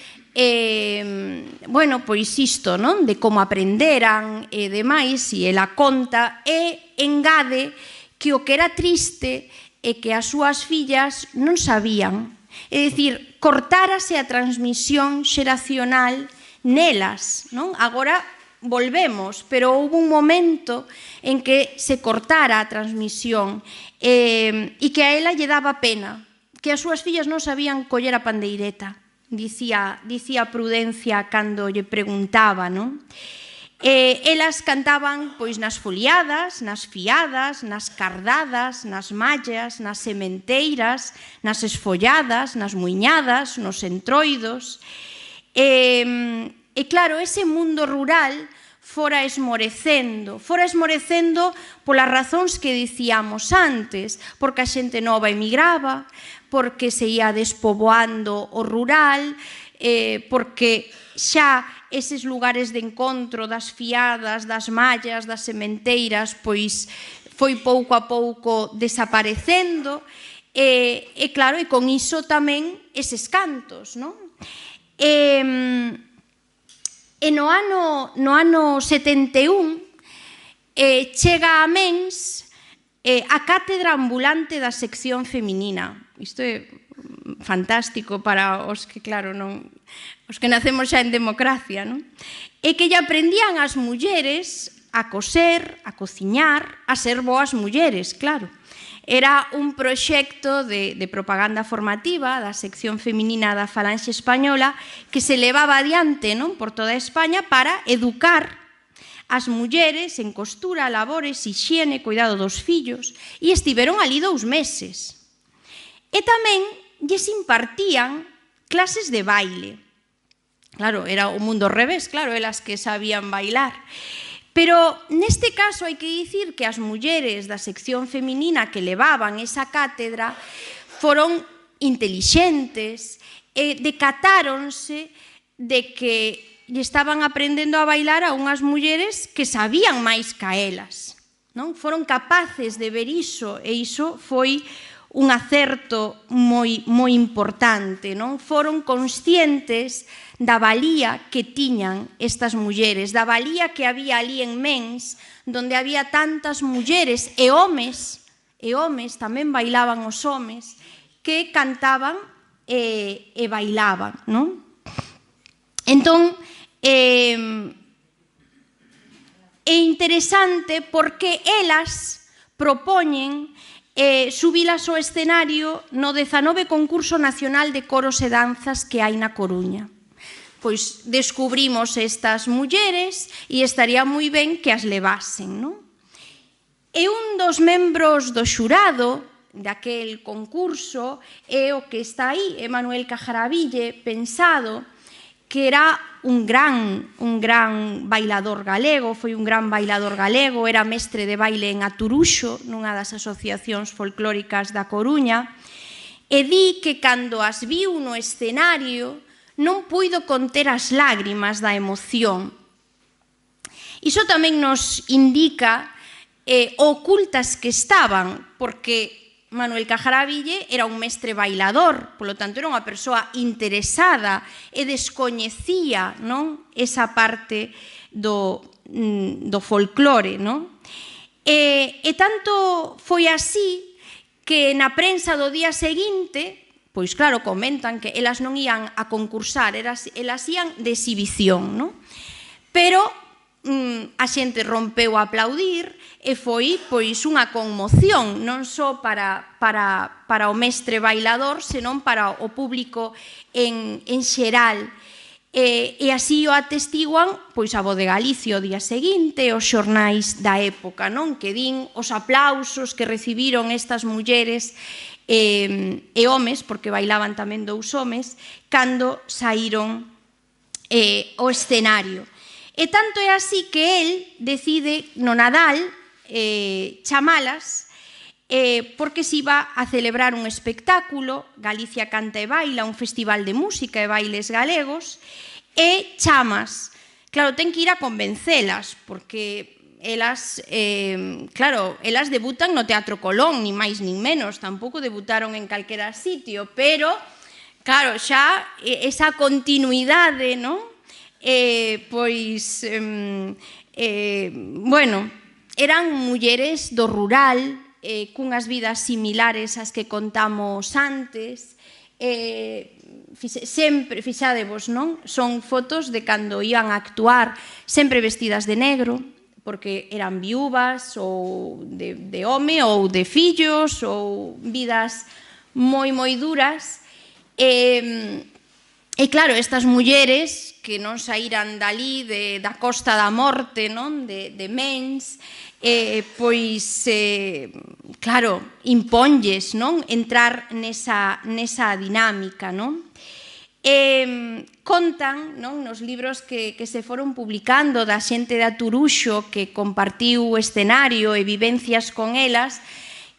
bueno, pois isto, non? De como aprenderan e demais, e ela conta, e engade que o que era triste é que as súas fillas non sabían. É dicir, cortárase a transmisión xeracional nelas, non? Agora volvemos, pero houve un momento en que se cortara a transmisión e que a ela lle daba pena, que as súas fillas non sabían coller a pandeireta. Dicía Prudencia cando lle preguntaba, non? Elas cantaban pois nas foliadas, nas fiadas, nas cardadas, nas mallas, nas sementeiras, nas esfolladas, nas muiñadas, nos entroidos. E claro, ese mundo rural fora esmorecendo polas razóns que dicíamos antes, porque a xente nova emigraba, porque se ia despoboando o rural, porque xa eses lugares de encontro das fiadas, das mallas, das sementeiras, pois foi pouco a pouco desaparecendo, e claro, e con iso tamén eses cantos, non? E no ano 71 chega a Mens a cátedra ambulante da sección feminina. Isto é fantástico para os que, claro, os que nacemos xa en democracia, non? E que lle aprendían as mulleres a coser, a cociñar, a ser boas mulleres, claro. Era un proxecto de propaganda formativa da sección feminina da Falanxe Española que se levaba adiante, non, por toda España para educar as mulleres en costura, labores, hixiene, cuidado dos fillos, e estiveron ali 2 meses. E tamén lles impartían clases de baile. Claro, era o mundo ao revés, claro, elas que sabían bailar. Pero neste caso hai que dicir que as mulleres da sección feminina que levaban esa cátedra foron intelixentes e decatáronse de que lle estaban aprendendo a bailar a unhas mulleres que sabían máis ca elas, non? Foron capaces de ver iso, e iso foi un acerto moi importante, non? Foron conscientes da valía que tiñan estas mulleres, da valía que había ali en Mens, donde había tantas mulleres e homes tamén bailaban os homes, que cantaban e bailaban, non? Entón, é interesante porque elas propoñen subilas ao escenario no 19 concurso nacional de coros e danzas que hai na Coruña. Pois descubrimos estas mulleres e estaría moi ben que as levasen, non? E un dos membros do xurado daquel concurso é o que está aí, Manuel Cajaraville, pensado que era un gran bailador galego, foi un gran bailador galego, era mestre de baile en Aturuxo, nunha das asociacións folclóricas da Coruña, e di que cando as viu no escenario non puido conter as lágrimas da emoción. Iso tamén nos indica ocultas que estaban, porque Manuel Cajaraville era un mestre bailador, polo tanto era unha persoa interesada e descoñecía, non, esa parte do folclore, non? E tanto foi así que na prensa do día seguinte, pois claro, comentan que elas non ían a concursar, elas ían de exhibición, non? Pero a xente rompeu a aplaudir e foi pois unha conmoción non só para o mestre bailador, senón para o público en xeral. E así o atestiguan pois a Voz de Galicia o día seguinte, os xornais da época, non? Que din os aplausos que recibiron estas mulleres e homes, porque bailaban tamén 2 homes, cando saíron ao escenario. E tanto é así que el decide no Nadal chamalas porque se iba a celebrar un espectáculo, Galicia Canta e Baila, un festival de música e bailes galegos, e chamas claro, ten que ir a convencelas, porque elas, claro, elas debutan no Teatro Colón, ni máis nin menos, tampouco debutaron en calquera sitio, pero, claro, xa esa continuidade, non? Pois, bueno, eran mulleres do rural, cunhas vidas similares ás que contamos antes, sempre, fixadevos, non? Son fotos de cando iban a actuar sempre vestidas de negro, porque eran viúvas ou de home ou de fillos ou vidas moi duras. E claro, estas mulleres que non saíran dali da Costa da Morte, non? De Mens, pois, claro, imponlles, non? Entrar nesa dinámica, non? Contan, non, nos libros que se foron publicando da xente de Aturuxo que compartiu o escenario e vivencias con elas,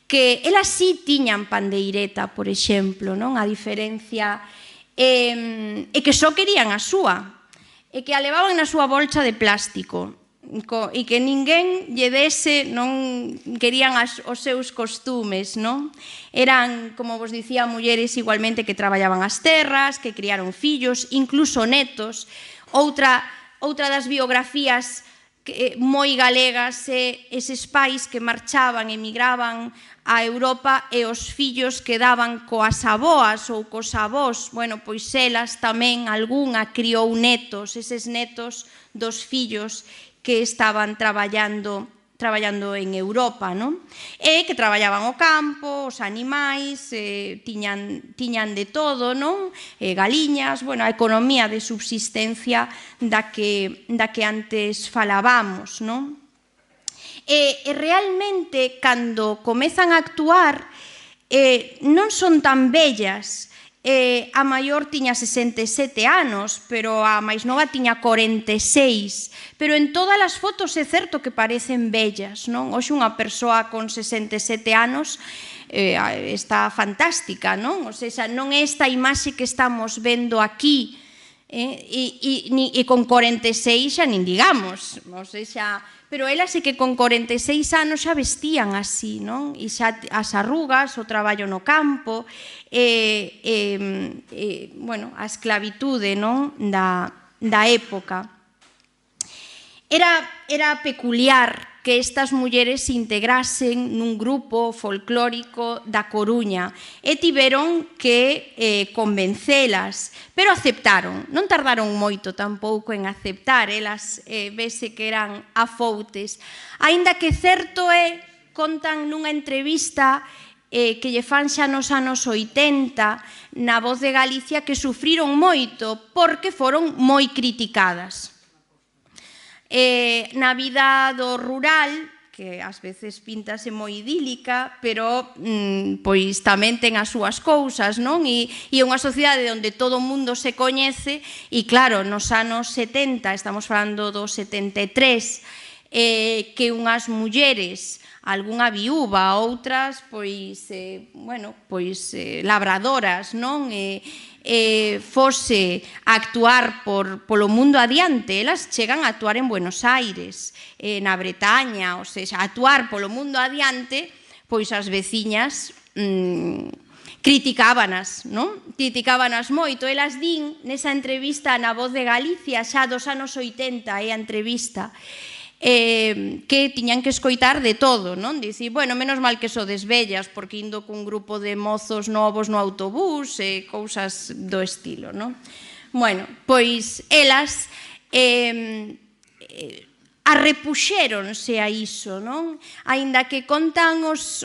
que elas sí tiñan pandeireta, por exemplo, non? A diferencia e que só querían a súa, e que a levaban na súa bolsa de plástico, e que ninguén lle dese, non querían os seus costumes, non? Eran, como vos dicía, mulleres igualmente que traballaban as terras, que criaron fillos, incluso netos. Outra das biografías moi galegas é eses pais que marchaban, emigraban a Europa e os fillos quedaban coas aboas ou cos avós. Bueno, pois elas tamén, algunha criou netos, eses netos dos fillos que estaban traballando en Europa, non? E que traballaban o campo, os animais, tiñan de todo, non? Galiñas, bueno, a economía de subsistencia da que antes falábamos, non? E realmente, cando comezan a actuar, non son tan bellas. A maior tiña 67 anos, pero a máis nova tiña 46. Pero en todas as fotos é certo que parecen bellas, non? Hoxe unha persoa con 67 anos está fantástica, non? O sea, non é esta imaxe que estamos vendo aquí, e con 46 xa nin digamos, o sea, pero elas é que con 46 anos xa vestían así, non? E xa as arrugas, o traballo no campo, bueno, a esclavitude, non? Da época. Era peculiar que estas mulleres se integrasen nun grupo folclórico da Coruña e tiveron que convencelas, pero aceptaron, non tardaron moito tampouco en aceptar, elas vese que eran afoutes, aínda que certo é, contan nunha entrevista que lle fan xa nos anos 80 na Voz de Galicia, que sufriron moito porque foron moi criticadas. Na vida do rural, que ás veces píntase moi idílica, pero pois tamén ten as súas cousas, non? E é unha sociedade onde todo o mundo se coñece, e claro, nos anos 70, estamos falando do 73, que unhas mulleres, algunha viúva, outras, pois, bueno, pois labradoras, non? Fose a actuar polo mundo adiante, elas chegan a actuar en Buenos Aires, na Bretaña, ou seja, a actuar polo mundo adiante, pois as veciñas criticábanas, non? Criticábanas moito. Elas din nesa entrevista na Voz de Galicia, xa dos anos 80, a entrevista, que tiñan que escoitar de todo, non? Dicir, bueno, menos mal que sodes vellas, porque indo cun grupo de mozos novos no autobús e cousas do estilo, non? Bueno, pois elas arrepuxéronse a iso, non? Aínda que contan os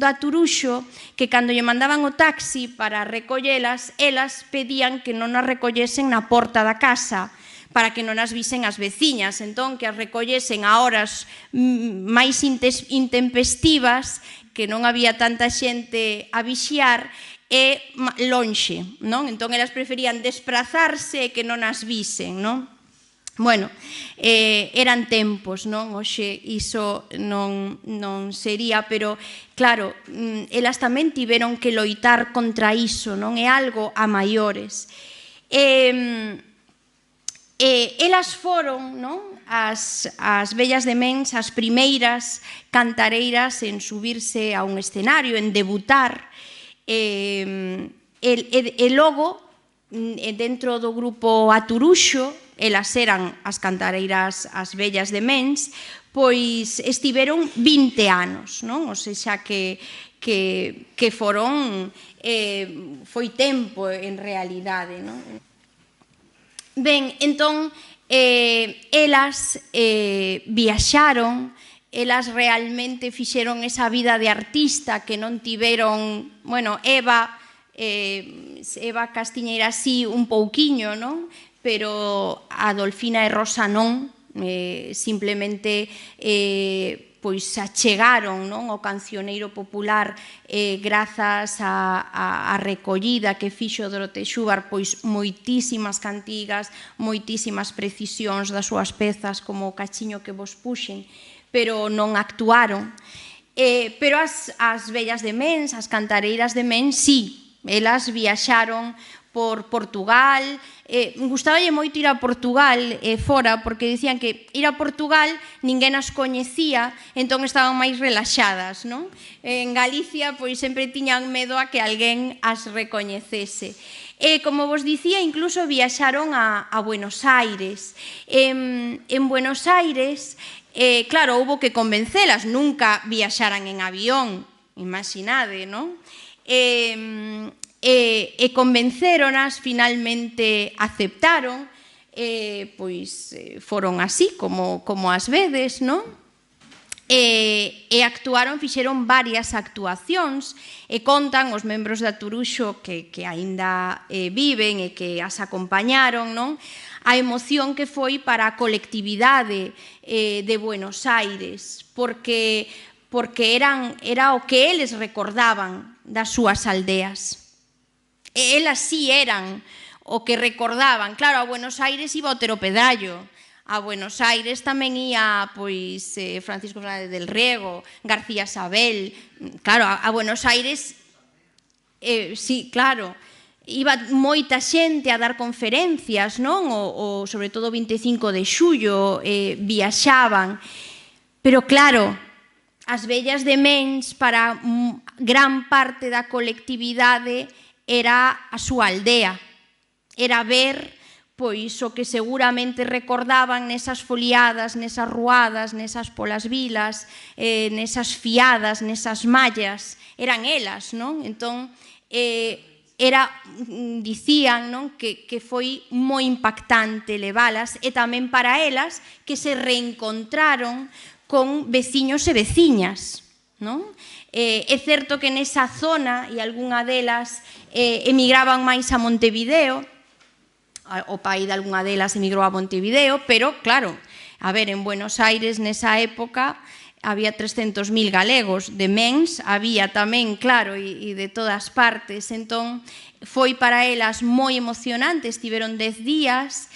da Turuxo que cando lle mandaban o taxi para recollelas, elas pedían que non as recollesen na porta da casa, para que non as visen as veciñas, entón que as recollesen a horas máis intempestivas, que non había tanta xente a vixiar, e lonxe, non? Entón elas preferían desprazarse e que non as visen, non? Bueno, eran tempos, non? Hoxe iso non sería, pero claro, elas tamén tiveron que loitar contra iso, non? É algo a maiores. Elas foron, non, as vellas de Mens, as primeiras cantareiras en subirse a un escenario, en debutar, e logo, dentro do grupo Aturuxo, elas eran as cantareiras, as vellas de Mens, pois estiveron 20 anos, non? O sexa que foron, foi tempo en realidade, non? Ben, entón, elas viaxaron, elas realmente fixeron esa vida de artista que non tiveron, bueno, Eva Castiñeira sí un pouquiño, non? Pero Adolfina e Rosa non, simplemente pois se achegaron, non, ao cancioneiro popular grazas á recollida que fixo Dorote Xúbar, pois moitísimas cantigas, moitísimas precisións das súas pezas, como o cachiño que vos puxen, pero non actuaron. Pero as vellas de Mens, as cantareiras de Mens, sí, elas viaxaron por Portugal. Gustaballe moito ir a Portugal fora, porque dicían que ir a Portugal ninguén as coñecía, entón estaban máis relaxadas, non? En Galicia, pois sempre tiñan medo a que alguén as recoñecese. Como vos dicía, incluso viaxaron a Buenos Aires. En Buenos Aires, claro, houbo que convencelas, nunca viaxaran en avión, imaginade, non? E convencéronas, finalmente aceptaron, pois foron así como as vedes, non? E actuaron, fixeron varias actuacións, e contan os membros da Turuxo que aínda viven e que as acompañaron, non? A emoción que foi para a colectividade de Buenos Aires, porque era o que eles recordaban das súas aldeas. Elas sí eran o que recordaban. Claro, a Buenos Aires iba Otero Pedrallo, a Buenos Aires tamén ia pois Francisco Fernández del Riego, García Sabel. Claro, a Buenos Aires, sí, claro, iba moita xente a dar conferencias, non? O sobre todo o 25 de xullo viaxaban. Pero claro, as vellas de Mens, para gran parte da colectividade, era a súa aldea, era ver pois o que seguramente recordaban nesas foliadas, nesas ruadas, nesas polas vilas, nesas fiadas, nesas mallas, eran elas, non? Entón, dicían, non, que foi moi impactante levalas, e tamén para elas que se reencontraron con veciños e veciñas, non? É certo que nesa zona, e algunha delas emigraban máis a Montevideo, o pai de algunha delas emigrou a Montevideo, pero, claro, a ver, en Buenos Aires nesa época había 300.000 galegos, de Mens había tamén, claro, e de todas partes, entón foi para elas moi emocionante, estiveron 10 días,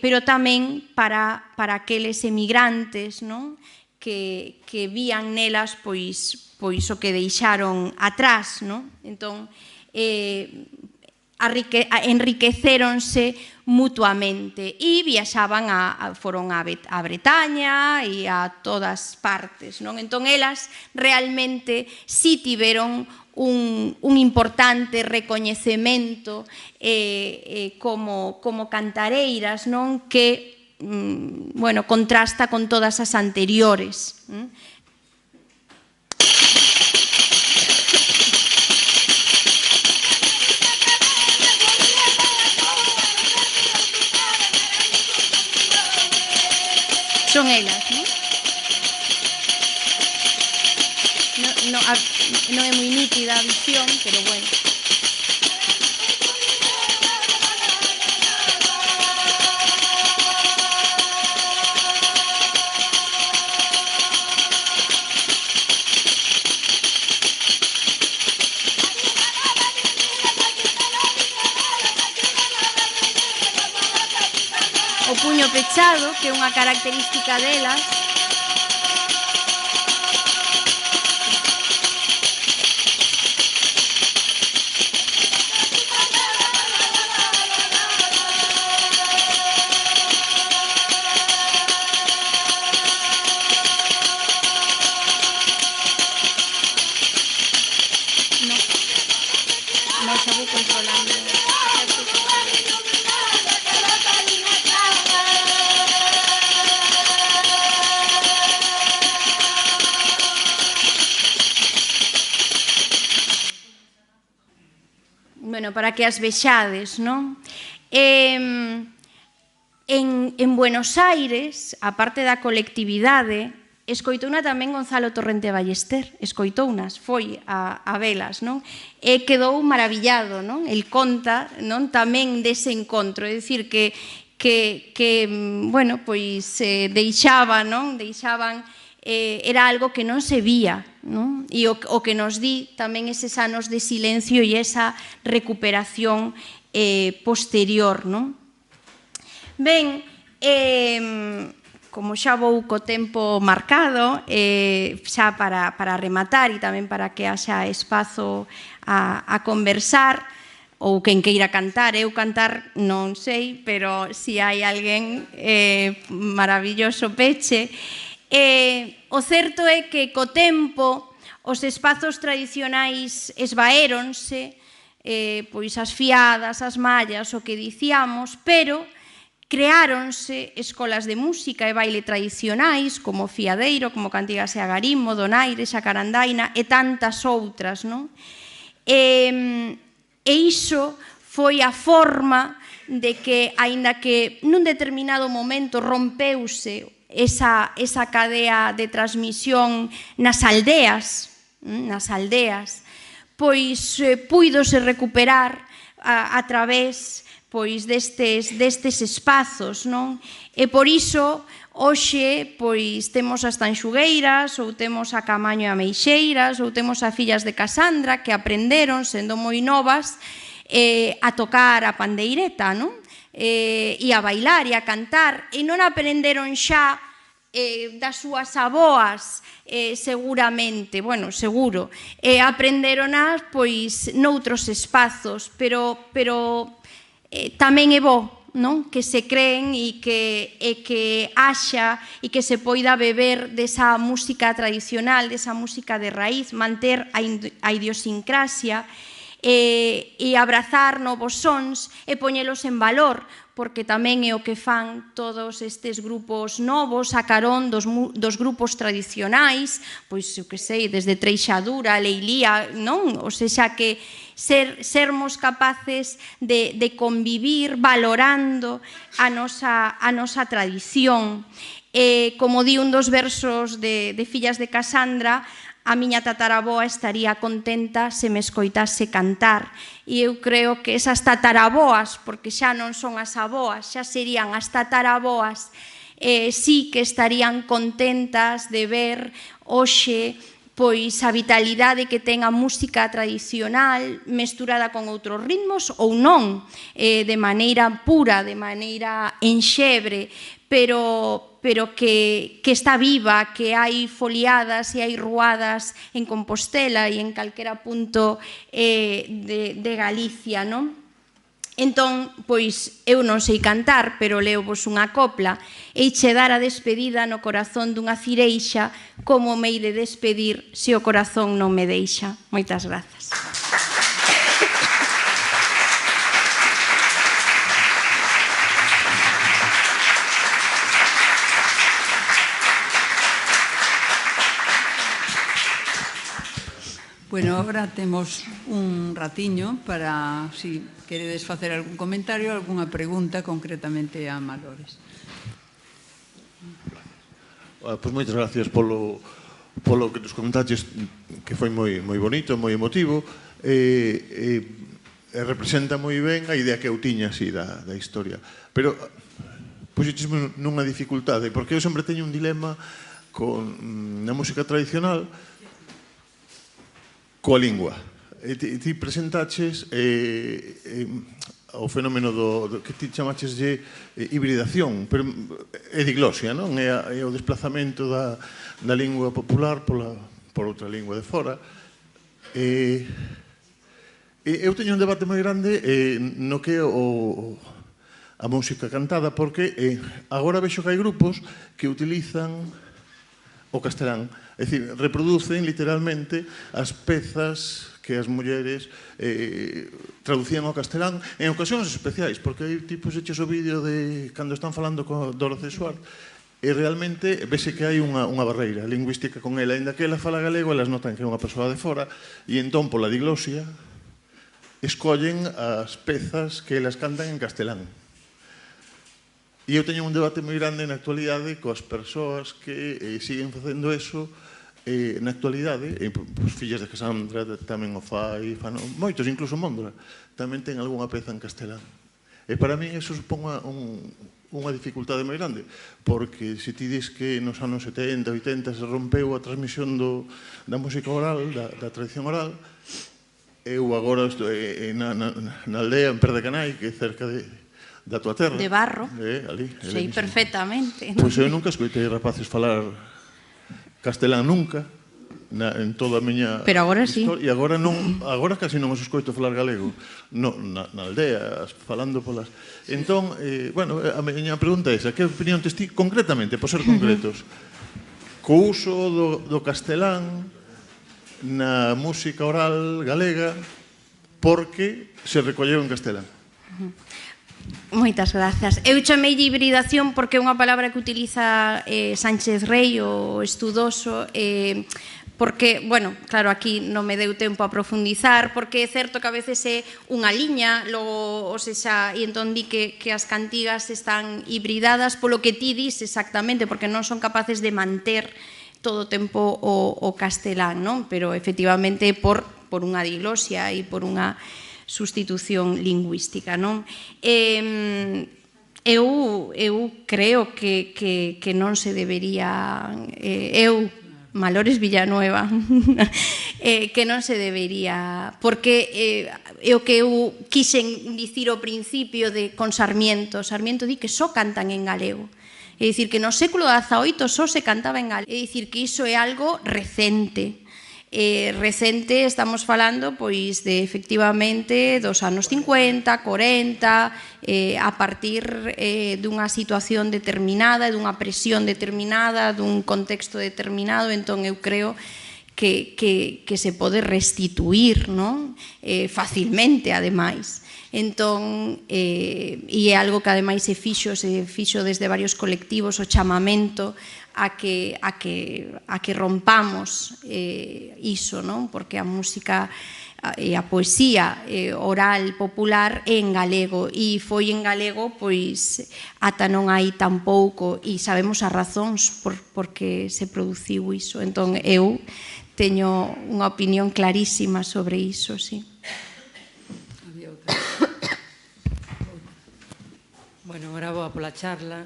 pero tamén para aqueles emigrantes, non?, que vían nelas pois o que deixaron atrás, non? Entón, enriquecéronse mutuamente e viaxaban, foron a Bretaña e a todas partes, non? Entón, elas realmente si tiveron un importante recoñecemento como cantareiras, non? Que bueno, contrasta con todas as anteriores. Son elas, non? Non é moi nítida a visión, pero bueno. O puño pechado, que é unha característica delas. o xa vou controlando. Bueno, para que as vexades, non? En Buenos Aires, a parte da colectividade, escoitouna tamén Gonzalo Torrente Ballester, escoitounas, foi a velas, non? E quedou maravillado, non? El conta, non? Tamén dese encontro, é dicir, que bueno, pois deixaban, non? Deixaban, era algo que non se vía, non? E o que nos di tamén eses anos de silencio e esa recuperación posterior, non? Ben, como xa vou co tempo marcado, xa para rematar e tamén para que haxa espazo a conversar, ou quen queira cantar, eu cantar non sei, pero si hai alguén maravilloso peche. O certo é que co tempo os espazos tradicionais esvaéronse, pois as fiadas, as mallas, o que dicíamos, pero creáronse escolas de música e baile tradicionais, como Fiadeiro, como Cantigas e Agarimo, Donaire, Xacarandaina e tantas outras, non? E iso foi a forma de que, aínda que nun determinado momento rompeuse esa cadea de transmisión nas aldeas, pois puidose recuperar a través pois destes espazos, non? E por iso hoxe pois temos as Tanxugueiras, ou temos a Camaño e a Meixeiras, ou temos a Fillas de Casandra que aprenderon, sendo moi novas, a tocar a pandeireta, non? E a bailar e a cantar, e non aprenderon xa das súas aboas, seguramente, bueno, seguro, aprenderonas pois noutros espazos, pero tamén é bo, non? Que se creen e que haxa e que se poida beber desa música tradicional, desa música de raíz, manter a idiosincrasia e abrazar novos sons e poñelos en valor, porque tamén é o que fan todos estes grupos novos a carón dos grupos tradicionais, pois, eu que sei, desde Treixadura, Leilía, non? O sexa que sermos capaces de convivir valorando a nosa tradición. Como di un dos versos de Fillas de Casandra, a miña tataraboa estaría contenta se me escoitase cantar. E eu creo que esas tataraboas, porque xa non son as aboas, xa serían as tataraboas, sí que estarían contentas de ver hoxe pois a vitalidade que ten a música tradicional mesturada con outros ritmos ou non, de maneira pura, de maneira enxebre, pero que está viva, que hai foliadas e hai ruadas en Compostela e en calquera punto de Galicia, non? Entón, pois, eu non sei cantar, pero leovos unha copla. Eiche dar a despedida no corazón dunha cireixa, como me hei de despedir se o corazón non me deixa. Moitas grazas. Bueno, agora temos un ratiño para, si queredes facer algún comentario, algunha pregunta concretamente a Malores. Pois moitas gracias polo que nos comentaches, que foi moi bonito, moi emotivo, e representa moi ben a idea que eu tiña así da historia. Pero puxetesme nunha dificultade, porque eu sempre teño un dilema na música tradicional coa lingua. Ti presentaches o fenómeno que ti chamaches de hibridación, pero é diglosia, non? É o desplazamento da lingua popular por outra lingua de fora. Eu teño un debate moi grande no que é a música cantada, porque agora vexo que hai grupos que utilizan o castelán. É dicir, reproducen literalmente as pezas que as mulleres traducían ao castelán en ocasións especiais, porque hai tipos eches o vídeo de cando están falando con Dorothy Swart e realmente vese que hai unha barreira lingüística con ela, ainda que ela fala galego, elas notan que é unha persoa de fora e entón pola diglosia escollen as pezas que elas cantan en castelán. E eu teño un debate moi grande na actualidade coas persoas que siguen facendo eso na actualidade, os fillas de Cassandra tamén o fai, moitos, incluso Mondra, tamén ten algunha peza en castelán. E para mí eso supón unha dificultade moi grande, porque se ti dis que nos anos 70, 80 se rompeu a transmisión da música oral, da tradición oral, eu agora estou na aldea en Perdecanai, que é cerca da tua terra. De Barro. Ali. Sei perfectamente. Pois eu nunca escoitei rapaces falar castelán nunca, en toda a miña pero agora sí. E agora casi non os escoito falar galego na aldea, falando polas... Entón, bueno, a miña pregunta é esa, que opinión tes ti concretamente, por ser concretos, co uso do castelán na música oral galega porque se recolleu en castelán? Moitas grazas. Eu chamei de hibridación porque é unha palabra que utiliza Sánchez Rey, o estudoso, porque, bueno, claro, aquí non me deu tempo a profundizar, porque é certo que a veces é unha liña, logo, ou seja, e entón di que as cantigas están hibridadas polo que ti dis exactamente, porque non son capaces de manter todo o tempo o castelán, non? Pero efectivamente por unha diglosia e por unha sustitución lingüística, non? Eu creo que non se debería... Malores Villanueva, que non se debería... Porque é o que eu quixen dicir ao principio con Sarmiento. Sarmiento di que só cantan en galego. É dicir, que no século XVIII só se cantaba en galego. É dicir, que iso é algo recente. Recente estamos falando pois de efectivamente dos anos 50, 40, a partir dunha situación determinada, dunha presión determinada, dun contexto determinado, entón eu creo que se pode restituir, non? Facilmente, ademais. Entón, e é algo que ademais se fixo desde varios colectivos o chamamento a que rompamos iso, non? Porque a música e a poesía oral popular é en galego e foi en galego pois ata non hai tampouco e sabemos as razóns por que se produciu iso. Entón eu teño unha opinión clarísima sobre iso, sí. Bueno, agora vou pola charla.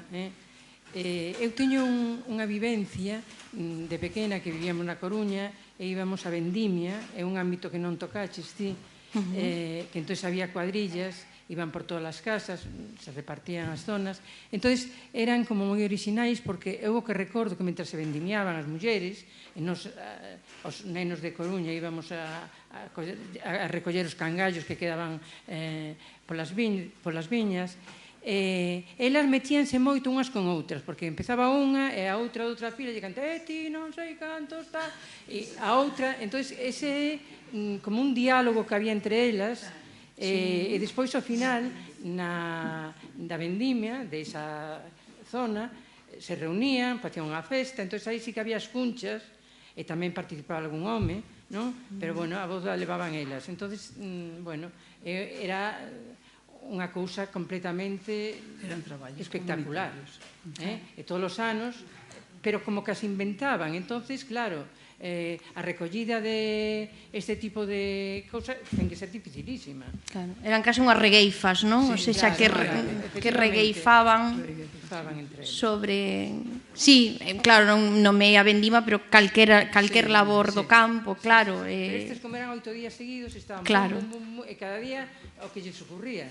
Eu teño unha vivencia de pequena que vivíamos na Coruña e íbamos a Vendimia, é un ámbito que non tocaches ti, que entón había cuadrillas, iban por todas as casas, se repartían as zonas, entón eran como moi orixinais porque eu o que recordo que mentre se vendimiaban as mulleres, e os nenos de Coruña íbamos a recoller os cangallos que quedaban polas viñas, elas metíanse moito unhas con outras, porque empezaba unha e a outra doutra fila lle canta ti non sei cantos tal, e a outra, entón ese como un diálogo que había entre elas, e despois ao final da vendimia desa zona se reunían, facían unha festa, entón aí sí que había as cunchas e tamén participaba algún home, non? Pero bueno, a voz a levaban elas, entón bueno, era unha cousa completamente espectacular, e todos os anos, pero como que as inventaban, entonces, claro, a recollida de este tipo de cousas ten que ser dificilísima. Claro, eran case unhas regueifas, non? O sea, que regueifaban sobre... Sí, claro, non me a vendima, pero calquer labor do campo, claro. Estes como eran 8 días seguidos, estaban e cada día o que lles ocurría.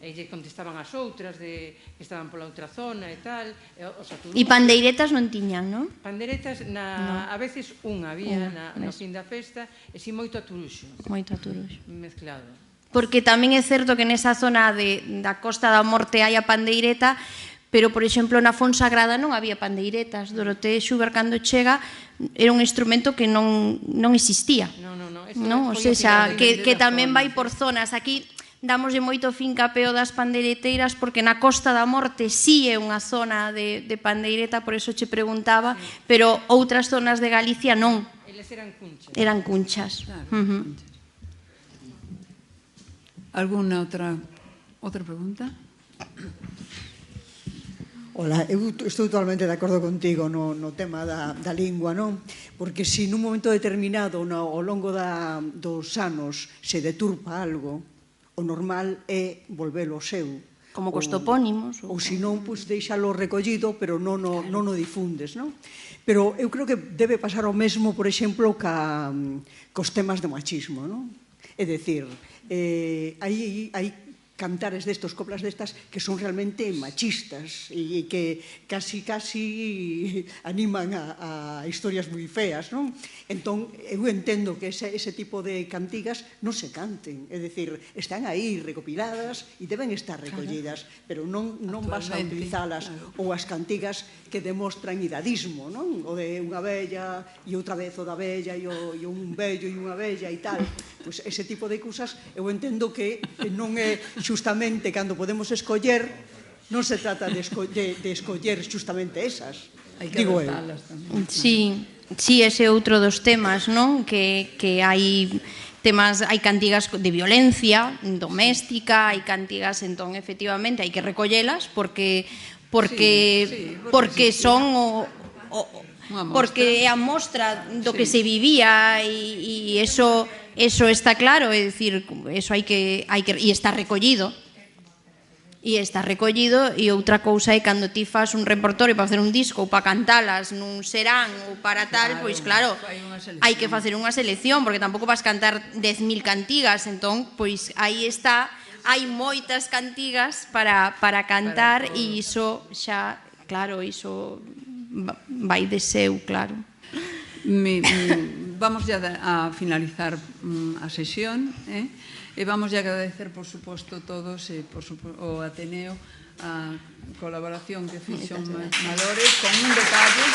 E lle contestaban as outras que estaban pola outra zona e tal. E pandeiretas non tiñan, non? Pandeiretas, a veces unha había no fin da festa, e si moito a turuxo. Moito a turuxo. Mezclado. Porque tamén é certo que nesa zona da Costa da Morte hai a pandeireta, pero, por exemplo, na Fonsagrada non había pandeiretas. Dorotea Schubert, cando chega, era un instrumento que non existía. Non, non? O sea, que tamén vai por zonas. Aquí damoslle moito fincapeo das pandeireteiras porque na Costa da Morte sí é unha zona de pandeireta, por eso che preguntaba, pero outras zonas de Galicia non. Eles eran cunchas. Eran cunchas. Alguna outra pregunta? Ola, eu estou totalmente de acordo contigo no tema da lingua, non? Porque se nun momento determinado ao longo dos anos se deturpa algo, o normal é volvelo ao seu. Como cos topónimos. Ou se non, pois deixalo recollido, pero non o difundes, non? Pero eu creo que debe pasar o mesmo, por exemplo, cos temas de machismo, non? É dicir, hai cantares destos, coplas destas, que son realmente machistas e que casi animan a historias moi feas, non? Entón, eu entendo que ese tipo de cantigas non se canten, é dicir, están aí recopiladas e deben estar recollidas, pero non vas a utilizalas, ou as cantigas que demostran idadismo, non? O de unha vella e outra vez o da vella e un vello e unha vella e tal. Pois ese tipo de cousas eu entendo que non é xustamente cando podemos escoller, non se trata de escoller xustamente esas. Hai que adaptalas tamén. Sí, ese é outro dos temas, non? Que hai temas, hai cantigas de violencia doméstica, hai cantigas, entón, efectivamente, hai que recollelas porque son porque é a mostra do que se vivía e eso está claro, é dicir, eso hai que e está recollido. E outra cousa é cando ti fas un repertorio para facer un disco ou para cantalas nun serán ou para tal, pois claro, hai que facer unha selección porque tampouco vas cantar 10.000 cantigas, entón, pois aí está, hai moitas cantigas para cantar e iso xa, claro, iso vai de seu, claro. Vamos ya a finalizar a sesión, e vamos a agradecer, por suposto, todos o Ateneo a colaboración que fixo Malores con un detalle.